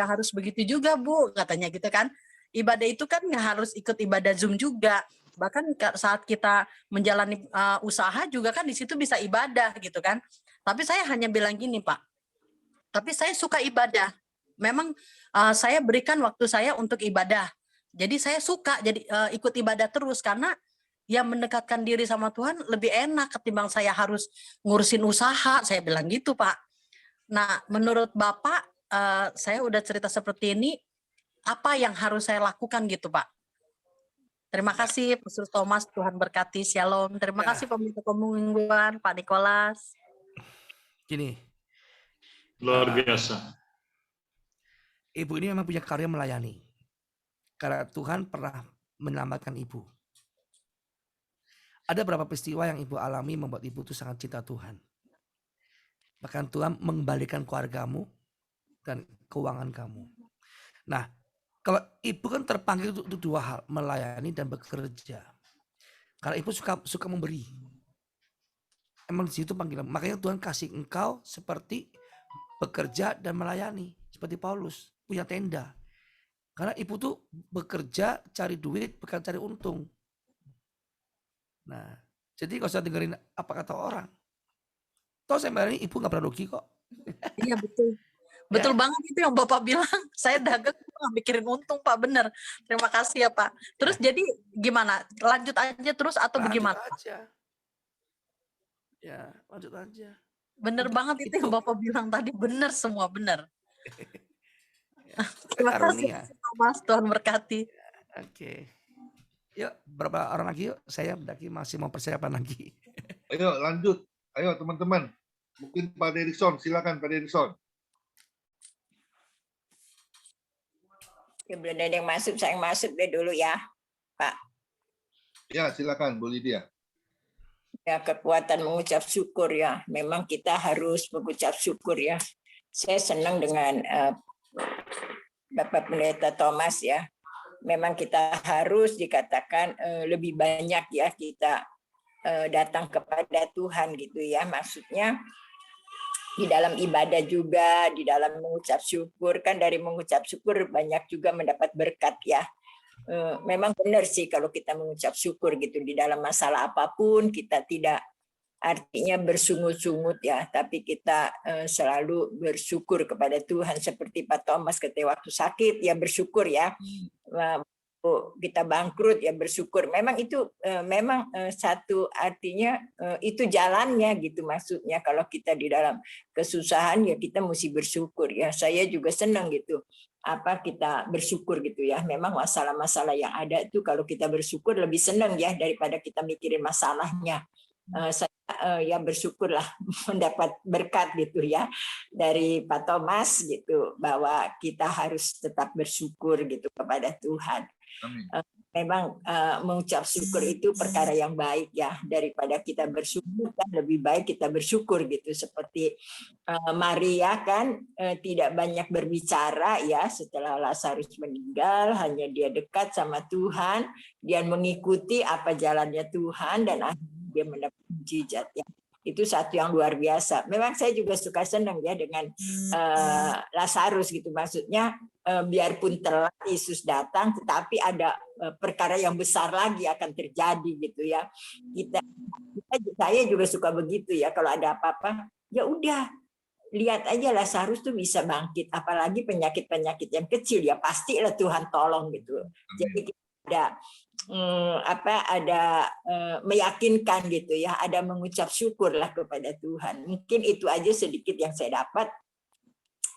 harus begitu juga Bu, katanya gitu kan. Ibadah itu kan nggak harus ikut ibadah Zoom juga. Bahkan saat kita menjalani usaha juga kan di situ bisa ibadah gitu kan. Tapi saya hanya bilang gini Pak, tapi saya suka ibadah. Memang saya berikan waktu saya untuk ibadah. Jadi saya suka ikut ibadah terus karena ya mendekatkan diri sama Tuhan lebih enak ketimbang saya harus ngurusin usaha, saya bilang gitu Pak. Nah, menurut Bapak, saya udah cerita seperti ini, apa yang harus saya lakukan gitu Pak? Terima kasih Pastor Thomas, Tuhan berkati, Shalom. Terima kasih Pemimpin Pemungguan, Pak Nikolas. Gini, Luar biasa. Ibu ini memang punya karya melayani. Karena Tuhan pernah menyelamatkan Ibu. Ada beberapa peristiwa yang Ibu alami membuat Ibu itu sangat cinta Tuhan. Bahkan Tuhan mengembalikan keluargamu dan keuangan kamu. Nah, kalau Ibu kan terpanggil untuk dua hal, melayani dan bekerja. Karena Ibu suka memberi. Emang di situ panggilan. Makanya Tuhan kasih engkau seperti bekerja dan melayani. Seperti Paulus, punya tenda. Karena Ibu tuh bekerja, cari duit, bukan cari untung. Nah, jadi kalau saya dengerin apa kata orang. Toh saya melayani Ibu gak pernah rugi kok. Iya betul. Betul banget itu yang Bapak bilang. Saya dagang nggak mikirin untung Pak, bener. Terima kasih ya Pak. Terus jadi gimana? Lanjut aja terus atau bagaimana? Lanjut aja. Ya, lanjut aja. Bener banget itu yang Bapak bilang tadi. Bener semua, bener. Terima kasih Mas, Tuhan berkati. Oke. Yuk, berapa orang lagi yuk? Saya masih mau persiapan lagi. Ayo lanjut. Ayo teman-teman. Mungkin Pak Derikson, silakan Pak Derikson. Ya, belum ada yang masuk, saya masuk deh dulu ya, Pak. Ya, silakan Bu Lydia. Ya, kekuatan mengucap syukur ya. Memang kita harus mengucap syukur ya. Saya senang dengan Bapak Pendeta Thomas ya. Memang kita harus dikatakan lebih banyak ya kita datang kepada Tuhan gitu ya. Maksudnya di dalam ibadah juga, di dalam mengucap syukur, kan dari mengucap syukur banyak juga mendapat berkat ya. Memang benar sih kalau kita mengucap syukur gitu di dalam masalah apapun, kita tidak artinya bersungut-sungut ya, tapi kita selalu bersyukur kepada Tuhan seperti Pak Thomas ketika waktu sakit ya bersyukur ya. Kita bangkrut ya bersyukur. Memang itu memang satu artinya itu jalannya gitu, maksudnya kalau kita di dalam kesusahan ya kita mesti bersyukur ya. Saya juga senang gitu apa kita bersyukur gitu ya. Memang masalah-masalah yang ada itu kalau kita bersyukur lebih senang ya daripada kita mikirin masalahnya. Saya ya bersyukurlah mendapat berkat gitu ya dari Pak Thomas gitu, bahwa kita harus tetap bersyukur gitu kepada Tuhan. Amin. Memang mengucap syukur itu perkara yang baik ya, daripada kita bersyukur kan lebih baik kita bersyukur gitu. Seperti Maria kan tidak banyak berbicara ya setelah Lazarus meninggal, hanya dia dekat sama Tuhan, dia mengikuti apa jalannya Tuhan dan akhirnya dia mendapat mujizat ya. Itu satu yang luar biasa. Memang saya juga suka senang ya dengan Lazarus gitu. Maksudnya biarpun telat Yesus datang, tetapi ada perkara yang besar lagi akan terjadi gitu ya. Saya juga suka begitu ya. Kalau ada apa-apa, ya udah lihat aja Lazarus tuh bisa bangkit. Apalagi penyakit-penyakit yang kecil ya pastilah Tuhan tolong gitu. Jadi kita ada meyakinkan gitu ya, ada mengucap syukurlah kepada Tuhan. Mungkin itu aja sedikit yang saya dapat.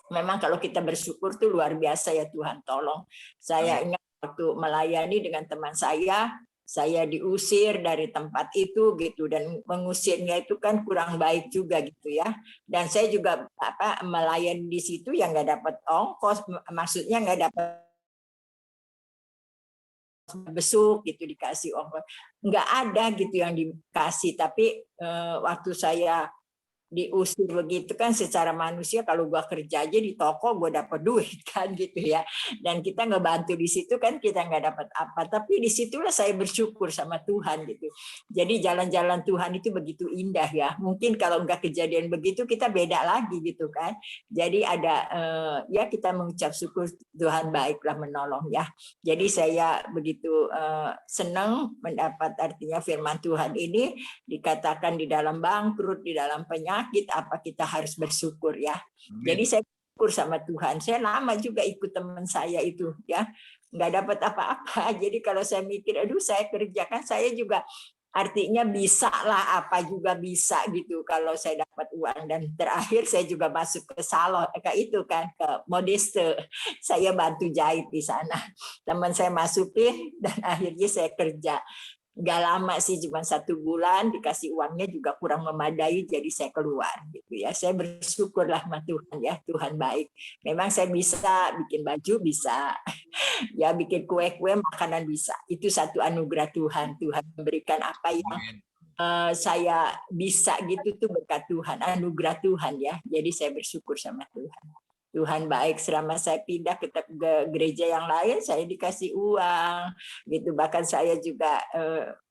Memang kalau kita bersyukur tuh luar biasa ya, Tuhan tolong. Saya ingat waktu melayani dengan teman saya diusir dari tempat itu gitu, dan mengusirnya itu kan kurang baik juga gitu ya. Dan saya juga melayani di situ yang nggak dapat ongkos, maksudnya nggak dapat besuk gitu dikasih ongkos, nggak ada gitu yang dikasih. Tapi waktu saya diusir begitu kan secara manusia, kalau gua kerja aja di toko gua dapat duit kan gitu ya, dan kita nggak bantu di situ kan kita nggak dapat apa, tapi disitulah saya bersyukur sama Tuhan gitu. Jadi jalan-jalan Tuhan itu begitu indah ya, mungkin kalau nggak kejadian begitu kita beda lagi gitu kan. Jadi ada ya kita mengucap syukur, Tuhan baiklah menolong ya. Jadi saya begitu senang mendapat artinya firman Tuhan ini, dikatakan di dalam bangkrut, di dalam penyakit, apa kita harus bersyukur ya. Jadi saya bersyukur sama Tuhan. Saya lama juga ikut teman saya itu ya, nggak dapat apa-apa. Jadi kalau saya mikir, aduh saya kerjakan, saya juga artinya bisa lah, apa juga bisa gitu kalau saya dapat uang. Dan terakhir saya juga masuk ke salon, ke itu kan, ke modeste. Saya bantu jahit di sana. Teman saya masukin dan akhirnya saya kerja. Gak lama sih, cuma 1 bulan, dikasih uangnya juga kurang memadai, jadi saya keluar gitu ya. Saya bersyukurlah sama Tuhan ya, Tuhan baik. Memang saya bisa bikin baju, bisa ya, bikin kue-kue makanan bisa. Itu satu anugerah Tuhan. Tuhan memberikan apa yang saya bisa gitu, tuh berkat Tuhan, anugerah Tuhan ya. Jadi saya bersyukur sama Tuhan. Tuhan baik, selama saya pindah ke gereja yang lain, saya dikasih uang, gitu. Bahkan saya juga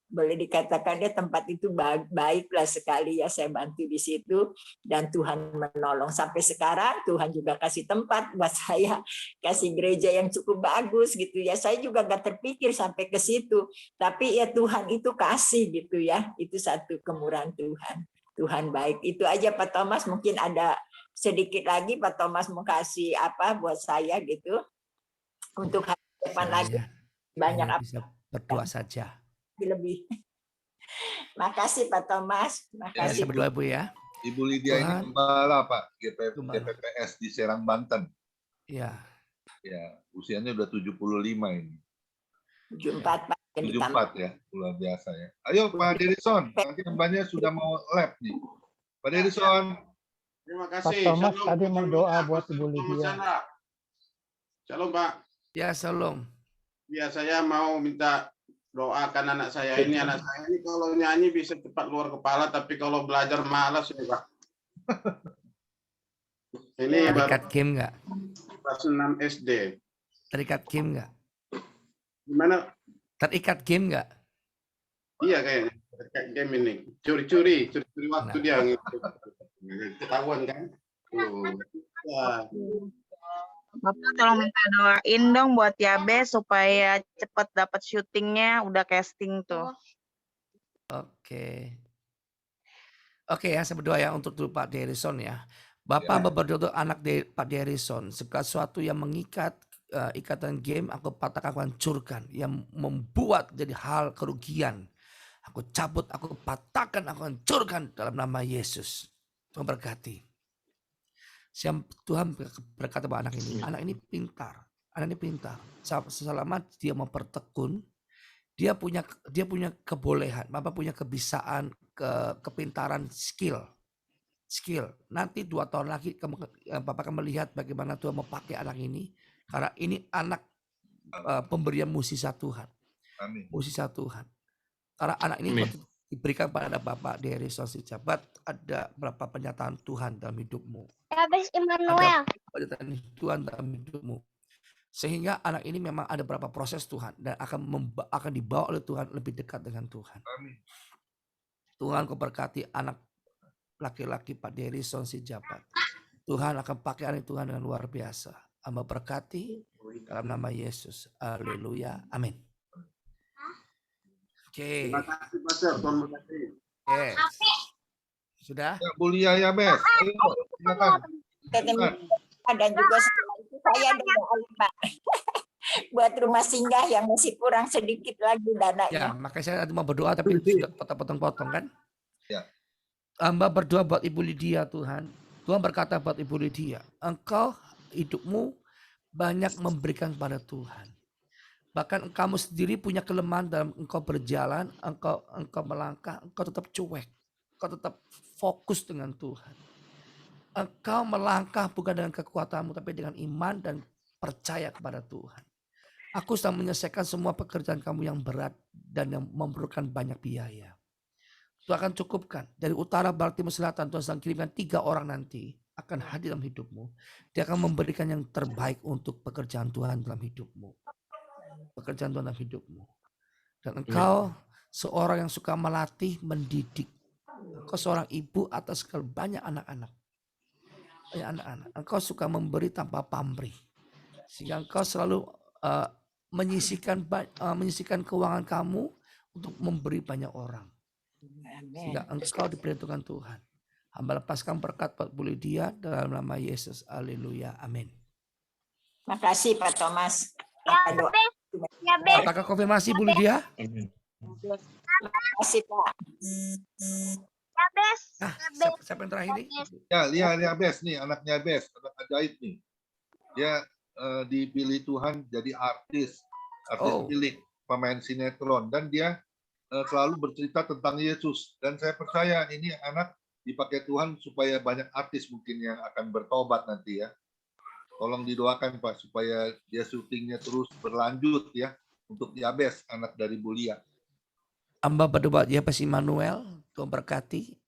boleh dikatakan ya tempat itu baiklah sekali ya, saya bantu di situ dan Tuhan menolong. Sampai sekarang Tuhan juga kasih tempat buat saya, kasih gereja yang cukup bagus gitu ya. Saya juga gak terpikir sampai ke situ, tapi ya Tuhan itu kasih gitu ya. Itu satu kemurahan Tuhan. Tuhan baik. Itu aja Pak Thomas, mungkin ada sedikit lagi Pak Thomas mau kasih apa buat saya gitu untuk hari depan lagi banyak apa bisa berdoa saja lebih. Makasih Pak Thomas, makasih. Saya berdoa Bu ya. Ibu Lydia ini gembala Pak, GPPS di Serang Banten. Iya. Ya, usianya udah 75 ini. 74 Pak. 74 ya, luar biasa ya. Ayo Pak Derison, nanti hambanya sudah mau lab nih. Pak Derison. Terima Pak kasih. Thomas Shalom. tadi mau doa buat Ibu Lydia. Shalom Pak. Ya, shalom. Ya, saya mau minta doakan anak saya ini. Anak saya ini kalau nyanyi bisa cepat luar kepala, tapi kalau belajar malas ini Pak. Ini terikat game nggak? Kelas 6 SD. Terikat game nggak? Gimana? Terikat game nggak? Iya kayaknya. Terikat game ini. Curi-curi waktu dia. Ketahuan kan? Ya. Bapak tolong minta doain dong buat Yabe supaya cepat dapat syutingnya, udah casting tuh. Oke. Oke ya, saya berdoa ya untuk dulu Pak Derison ya. Bapak berdoa untuk anak Pak Derison, segala sesuatu yang mengikat ikatan game, aku patahkan, aku hancurkan, yang membuat jadi hal kerugian. Aku cabut, aku patahkan, aku hancurkan dalam nama Yesus. Tuhan berkati. Tuhan berkata pada anak ini pintar. Anak ini pintar. Selama dia mempertekun, dia punya kebolehan, Bapak punya kebisaan, kepintaran, skill. Nanti 2 tahun lagi Bapak akan melihat bagaimana Tuhan memakai anak ini, karena ini anak pemberian mukjizat Tuhan. Amin. Mukjizat Tuhan. Karena anak ini diberikan pada Bapak dari Sosial Jabat, ada berapa pernyataan Tuhan dalam hidupmu. Habis Immanuel. Ada pernyataan Tuhan dalam hidupmu. Sehingga anak ini memang ada beberapa proses Tuhan dan akan dibawa oleh Tuhan lebih dekat dengan Tuhan. Amin. Tuhan kau berkati anak laki-laki Pak Dery Sonsi Jabat. Tuhan akan pakai anak Tuhan dengan luar biasa. Hamba berkati dalam nama Yesus. Haleluya. Amin. Oke. Terima kasih Pastor. Terima kasih. Yes. Sudah? Ya, Bu Lia ya, Bes. Ayo, silakan. Dan juga saya doain Pak buat rumah singgah yang masih kurang sedikit lagi dananya. Ya, makanya saya mau berdoa tapi sudah potong-potong kan? Ya. Hamba berdoa buat Ibu Lydia Tuhan. Tuhan berkata buat Ibu Lydia, engkau hidupmu banyak memberikan pada Tuhan. Bahkan kamu sendiri punya kelemahan dalam engkau berjalan, engkau melangkah, engkau tetap cuek. Engkau tetap fokus dengan Tuhan. Engkau melangkah bukan dengan kekuatanmu, tapi dengan iman dan percaya kepada Tuhan. Aku sedang menyelesaikan semua pekerjaan kamu yang berat dan yang memerlukan banyak biaya. Tuhan akan cukupkan. Dari utara, barat, timur, selatan, Tuhan sedang kirimkan 3 orang nanti akan hadir dalam hidupmu. Dia akan memberikan yang terbaik untuk pekerjaan Tuhan dalam hidupmu. Pekerjaan Tuhan dalam hidupmu. Dan engkau seorang yang suka melatih, mendidik. Engkau seorang ibu atas banyak anak-anak. Engkau suka memberi tanpa pamrih. Sehingga engkau selalu menyisihkan keuangan kamu untuk memberi banyak orang. Sehingga engkau diperhitungkan Tuhan. Hamba lepaskan berkat buat Bu Lydia dalam nama Yesus. Haleluya. Amin. Makasih Pak Thomas. Apakah konfirmasi Bu Lydia? Makasih Pak. Siapa yang terakhir nih? Ya, Lia Bes nih, anaknya Bes, anak ajaib nih. Dia dipilih Tuhan jadi artis cilik, pemain sinetron, dan dia selalu bercerita tentang Yesus. Dan saya percaya ini anak dipakai Tuhan supaya banyak artis mungkin yang akan bertobat nanti ya. Tolong didoakan Pak supaya dia syutingnya terus berlanjut ya untuk Yabes, anak dari Bulia. Hamba berdoa Yabes Immanuel, Tuhan berkati.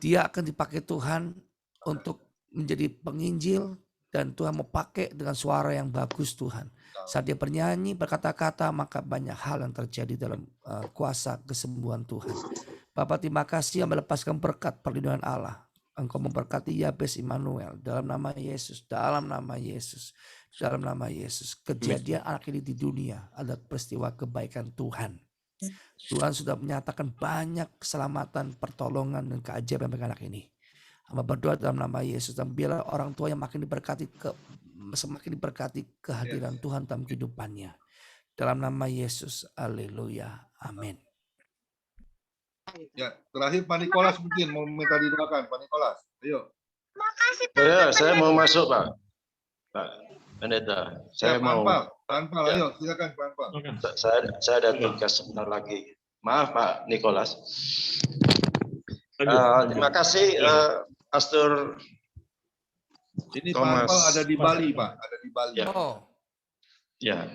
Dia akan dipakai Tuhan untuk menjadi penginjil dan Tuhan mau pakai dengan suara yang bagus Tuhan. Saat dia bernyanyi, berkata-kata, maka banyak hal yang terjadi dalam kuasa kesembuhan Tuhan. Bapak terima kasih yang melepaskan berkat perlindungan Allah. Engkau memberkati Yabes Immanuel dalam nama Yesus, dalam nama Yesus, dalam nama Yesus. Kejadian anak ini di dunia adalah peristiwa kebaikan Tuhan. Tuhan sudah menyatakan banyak keselamatan, pertolongan, dan keajaiban bagi anak ini. Hamba berdoa dalam nama Yesus dan biarlah orang tua yang makin diberkati semakin diberkati kehadiran Tuhan dalam kehidupannya. Dalam nama Yesus, haleluya, amin. Ya, terakhir Pak Nikolas mungkin mau minta didoakan, Pak Nikolas. Ayo. Makasih Pak. Saya mau masuk Pak. Pak Pendeta, saya mau. Panpal, ayo silakan Panpal. Saya ada tugas sebentar lagi. Maaf Pak Nikolas. Terima kasih Pastor. Ini Thomas. Panpal ada di Bali Pak, ada di Bali. Ya,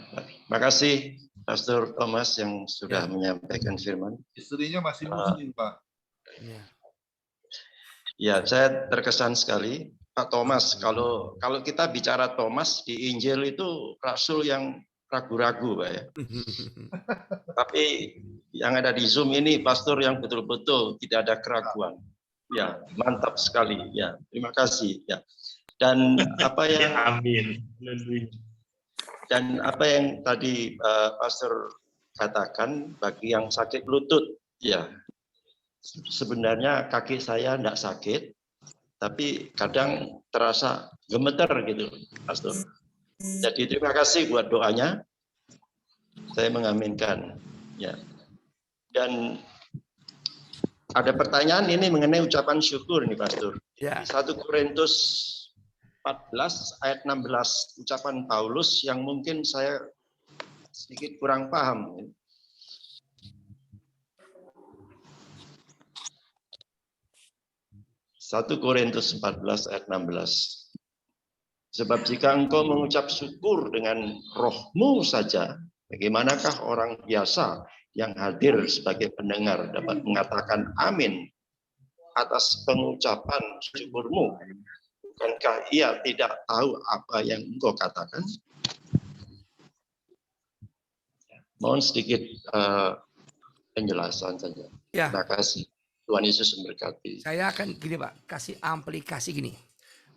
makasih Pastor Thomas yang sudah menyampaikan firman. Istrinya masih muslim Pak. Ya, saya terkesan sekali Pak Thomas. Kalau kita bicara Thomas di Injil itu rasul yang ragu-ragu Pak ya. Tapi yang ada di Zoom ini pastor yang betul-betul tidak ada keraguan. Ya, mantap sekali. Ya, terima kasih. Ya. Dan apa yang Dan apa yang tadi Pastor katakan bagi yang sakit lutut, ya sebenarnya kaki saya tidak sakit, tapi kadang terasa gemeter gitu, Pastor. Jadi terima kasih buat doanya, saya mengaminkan. Ya. Dan ada pertanyaan ini mengenai ucapan syukur nih, Pastor. Ya. 1 Korintus 14 ayat 16 ucapan Paulus yang mungkin saya sedikit kurang paham. 1 Korintus 14 ayat 16. Sebab jika engkau mengucap syukur dengan rohmu saja, bagaimanakah orang biasa yang hadir sebagai pendengar dapat mengatakan amin atas pengucapan syukurmu? Bukankah ia tidak tahu apa yang engkau katakan? Mohon sedikit penjelasan saja. Ya. Terima kasih. Tuhan Yesus memberkati. Saya akan gini Pak, kasih aplikasi gini.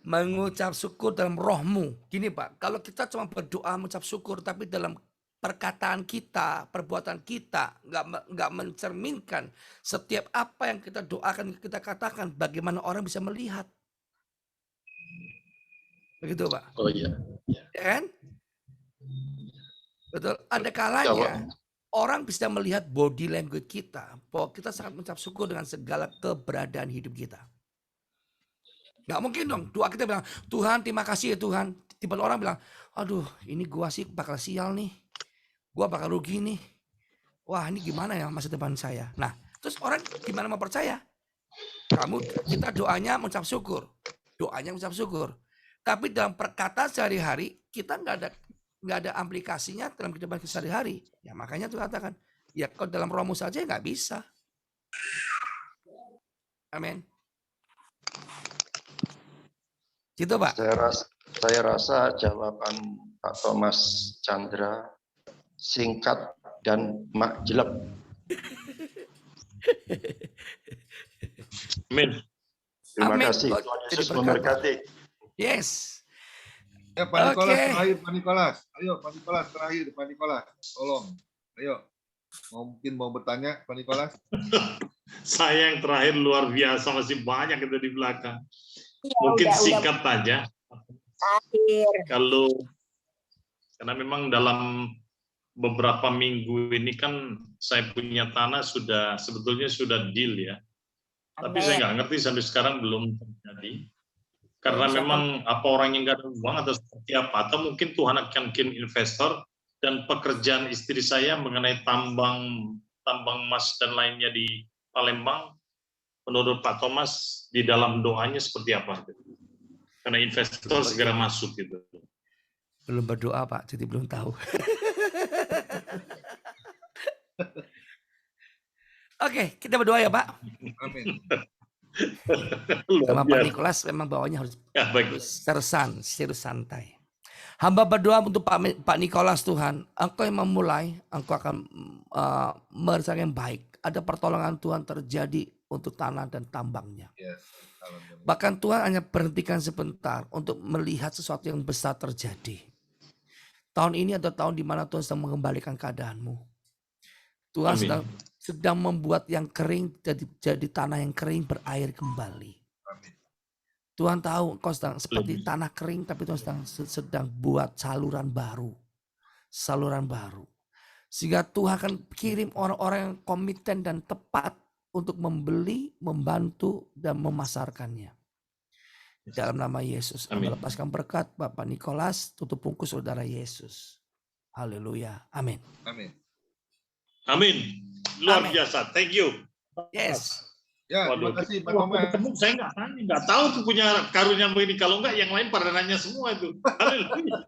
Mengucap syukur dalam rohmu. Gini Pak, kalau kita cuma berdoa mengucap syukur, tapi dalam perkataan kita, perbuatan kita, nggak mencerminkan setiap apa yang kita doakan, kita katakan, bagaimana orang bisa melihat. Begitu Pak. Oh iya. Ya kan? Betul. Ada kalanya orang bisa melihat body language kita, bahwa kita sangat mengucap syukur dengan segala keberadaan hidup kita. Nggak mungkin dong doa kita bilang, Tuhan terima kasih ya Tuhan. Tiba-tiba orang bilang, aduh ini gua sih bakal sial nih. Gua bakal rugi nih. Wah ini gimana ya masa depan saya. Nah terus orang gimana mau percaya? Kita doanya mengucap syukur. Doanya mengucap syukur. Tapi dalam perkataan sehari-hari kita nggak ada aplikasinya dalam kehidupan sehari-hari. Ya makanya Tuhan katakan, ya kalau dalam rohmu saja nggak bisa. Amin. Gitu Pak. Saya rasa jawaban Pak Thomas Chandra singkat dan jelek. Amin. Terima Amin. kasih. Kok Tuhan jadi Yesus berkat, Pak? memberkati. Yes. Ya, Pak Nikolas Oke. terakhir, Pak Nikolas. Ayo, Pak Nikolas terakhir, Pak Nikolas. Tolong. Ayo. Mungkin mau bertanya, Pak Nikolas? Saya yang terakhir luar biasa, masih banyak itu di belakang. Ya, Mungkin udah singkat aja. akhir. Karena memang dalam beberapa minggu ini kan saya punya tanah sebetulnya sudah deal ya. Tapi saya nggak ngerti sampai sekarang belum terjadi. Karena memang apa orang yang nggak ada uang atau seperti apa, atau mungkin Tuhan akan kirim investor, dan pekerjaan istri saya mengenai tambang emas dan lainnya di Palembang, menurut Pak Thomas di dalam doanya seperti apa? Karena investor segera masuk gitu. Belum berdoa Pak, jadi belum tahu. Oke, kita berdoa ya Pak. Amin. Sama Pak Nikolas memang bawahnya harus serius santai. Hamba berdoa untuk Pak Nikolas Tuhan. Engkau yang memulai, Engkau akan merasakan yang baik. Ada pertolongan Tuhan terjadi untuk tanah dan tambangnya. Bahkan Tuhan hanya berhentikan sebentar untuk melihat sesuatu yang besar terjadi. Tahun ini adalah tahun di mana Tuhan sedang mengembalikan keadaanmu. Tuhan sedang membuat yang kering jadi tanah yang kering berair kembali. Tuhan tahu engkau sedang seperti tanah kering, tapi Tuhan sedang buat saluran baru. Sehingga Tuhan akan kirim orang-orang yang komiten dan tepat untuk membeli, membantu, dan memasarkannya. Dalam nama Yesus, melepaskan berkat Bapak Nikolas, tutup bungkus saudara Yesus. Haleluya. Amin. Amin. Amin. Luar biasa. Thank you. Yes. Ya, terima kasih Pak Thomas. Ketemu saya nggak tahu tuh punya karunia begini. Kalau enggak, yang lain pada nanya semua itu. Haleluya.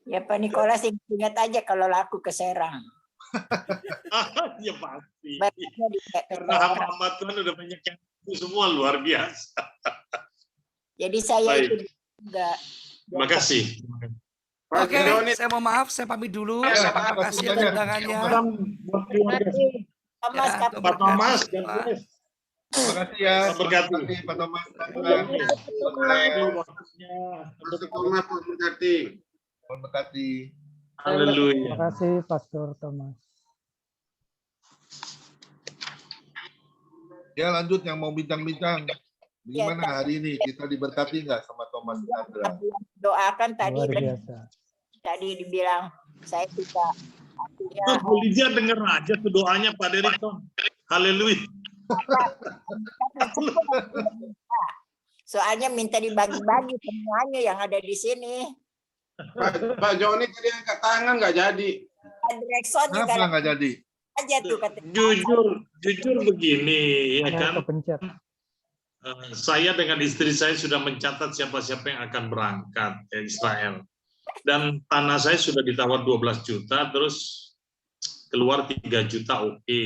Ya Pak Nikolas ingat aja kalau laku ke Serang. Ya pasti. Karena hamba Tuhan udah banyak yang itu semua luar biasa. Jadi saya itu juga. Terima kasih. Oke, saya mau maaf, saya pamit dulu. Terima kasih atas undangannya. Thomas, Pak Thomas, terima kasih ya. Berkati. Pak Thomas. Berkati. Haleluya. Terima kasih Pastor Thomas. Ya, lanjut yang mau bincang-bincang. Gimana hari ini? Kita diberkati nggak sama Thomas Chandra? Doakan tadi. Luar biasa. Tadi dibilang saya juga. Bu Lydia denger aja tuh doanya Pak Derikson. Haleluya. Soalnya minta dibagi-bagi semuanya yang ada di sini. Pak Joni tadi angkat tangan nggak jadi. Kenapa nggak jadi? Aja tuh Jujur begini, ya kan? Kepencet. Saya dengan istri saya sudah mencatat siapa-siapa yang akan berangkat ke Israel. Dan tanah saya sudah ditawar 12 juta, terus keluar 3 juta, oke.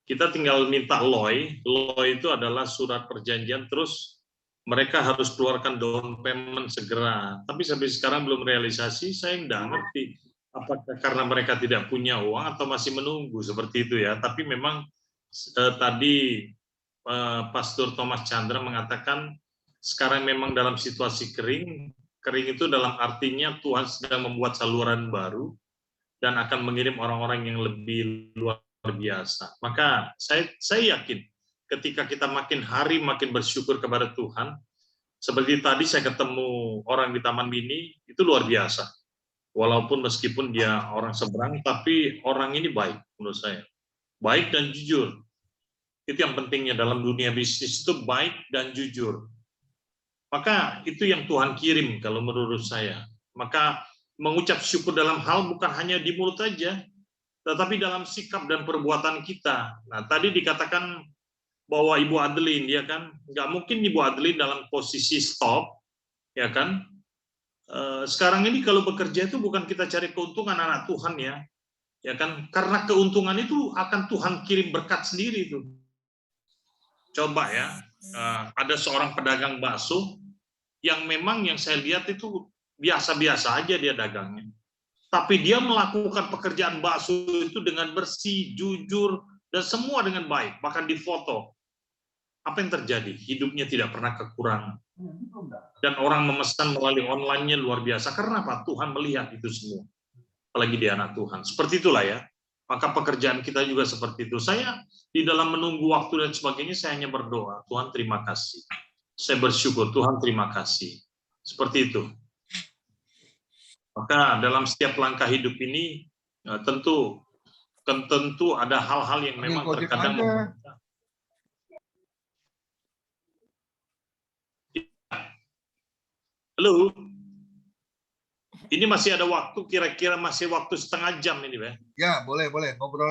Kita tinggal minta LOI. LOI itu adalah surat perjanjian, terus mereka harus keluarkan down payment segera. Tapi sampai sekarang belum realisasi, saya nggak ngerti. Apakah karena mereka tidak punya uang atau masih menunggu, seperti itu ya. Tapi memang tadi Pastor Thomas Chandra mengatakan sekarang memang dalam situasi kering. Kering itu dalam artinya Tuhan sedang membuat saluran baru dan akan mengirim orang-orang yang lebih luar biasa. Maka saya yakin ketika kita makin hari makin bersyukur kepada Tuhan, seperti tadi saya ketemu orang di Taman Mini, itu luar biasa. Walaupun meskipun dia orang seberang, tapi orang ini baik menurut saya. Baik dan jujur. Itu yang pentingnya dalam dunia bisnis, itu baik dan jujur. Maka itu yang Tuhan kirim kalau menurut saya. Maka mengucap syukur dalam hal bukan hanya di mulut aja, tetapi dalam sikap dan perbuatan kita. Nah, tadi dikatakan bahwa Ibu Adeline, ya kan, nggak mungkin Ibu Adeline dalam posisi stop, ya kan. Sekarang ini kalau bekerja itu bukan kita cari keuntungan anak Tuhan ya kan. Karena keuntungan itu akan Tuhan kirim berkat sendiri itu. Coba ya, ada seorang pedagang bakso yang memang yang saya lihat itu biasa-biasa aja dia dagangnya. Tapi dia melakukan pekerjaan bakso itu dengan bersih, jujur, dan semua dengan baik, bahkan difoto. Apa yang terjadi? Hidupnya tidak pernah kekurangan. Dan orang memesan melalui online-nya luar biasa. Karena apa? Tuhan melihat itu semua. Apalagi dia anak Tuhan. Seperti itulah ya. Maka pekerjaan kita juga seperti itu. Saya di dalam menunggu waktu dan sebagainya, saya hanya berdoa. Tuhan terima kasih. Saya bersyukur. Tuhan terima kasih. Seperti itu. Maka dalam setiap langkah hidup ini, tentu ada hal-hal yang memang terkadang Halo, ini masih ada waktu, kira-kira masih waktu setengah jam ini, Pak. Ya, boleh ngobrol.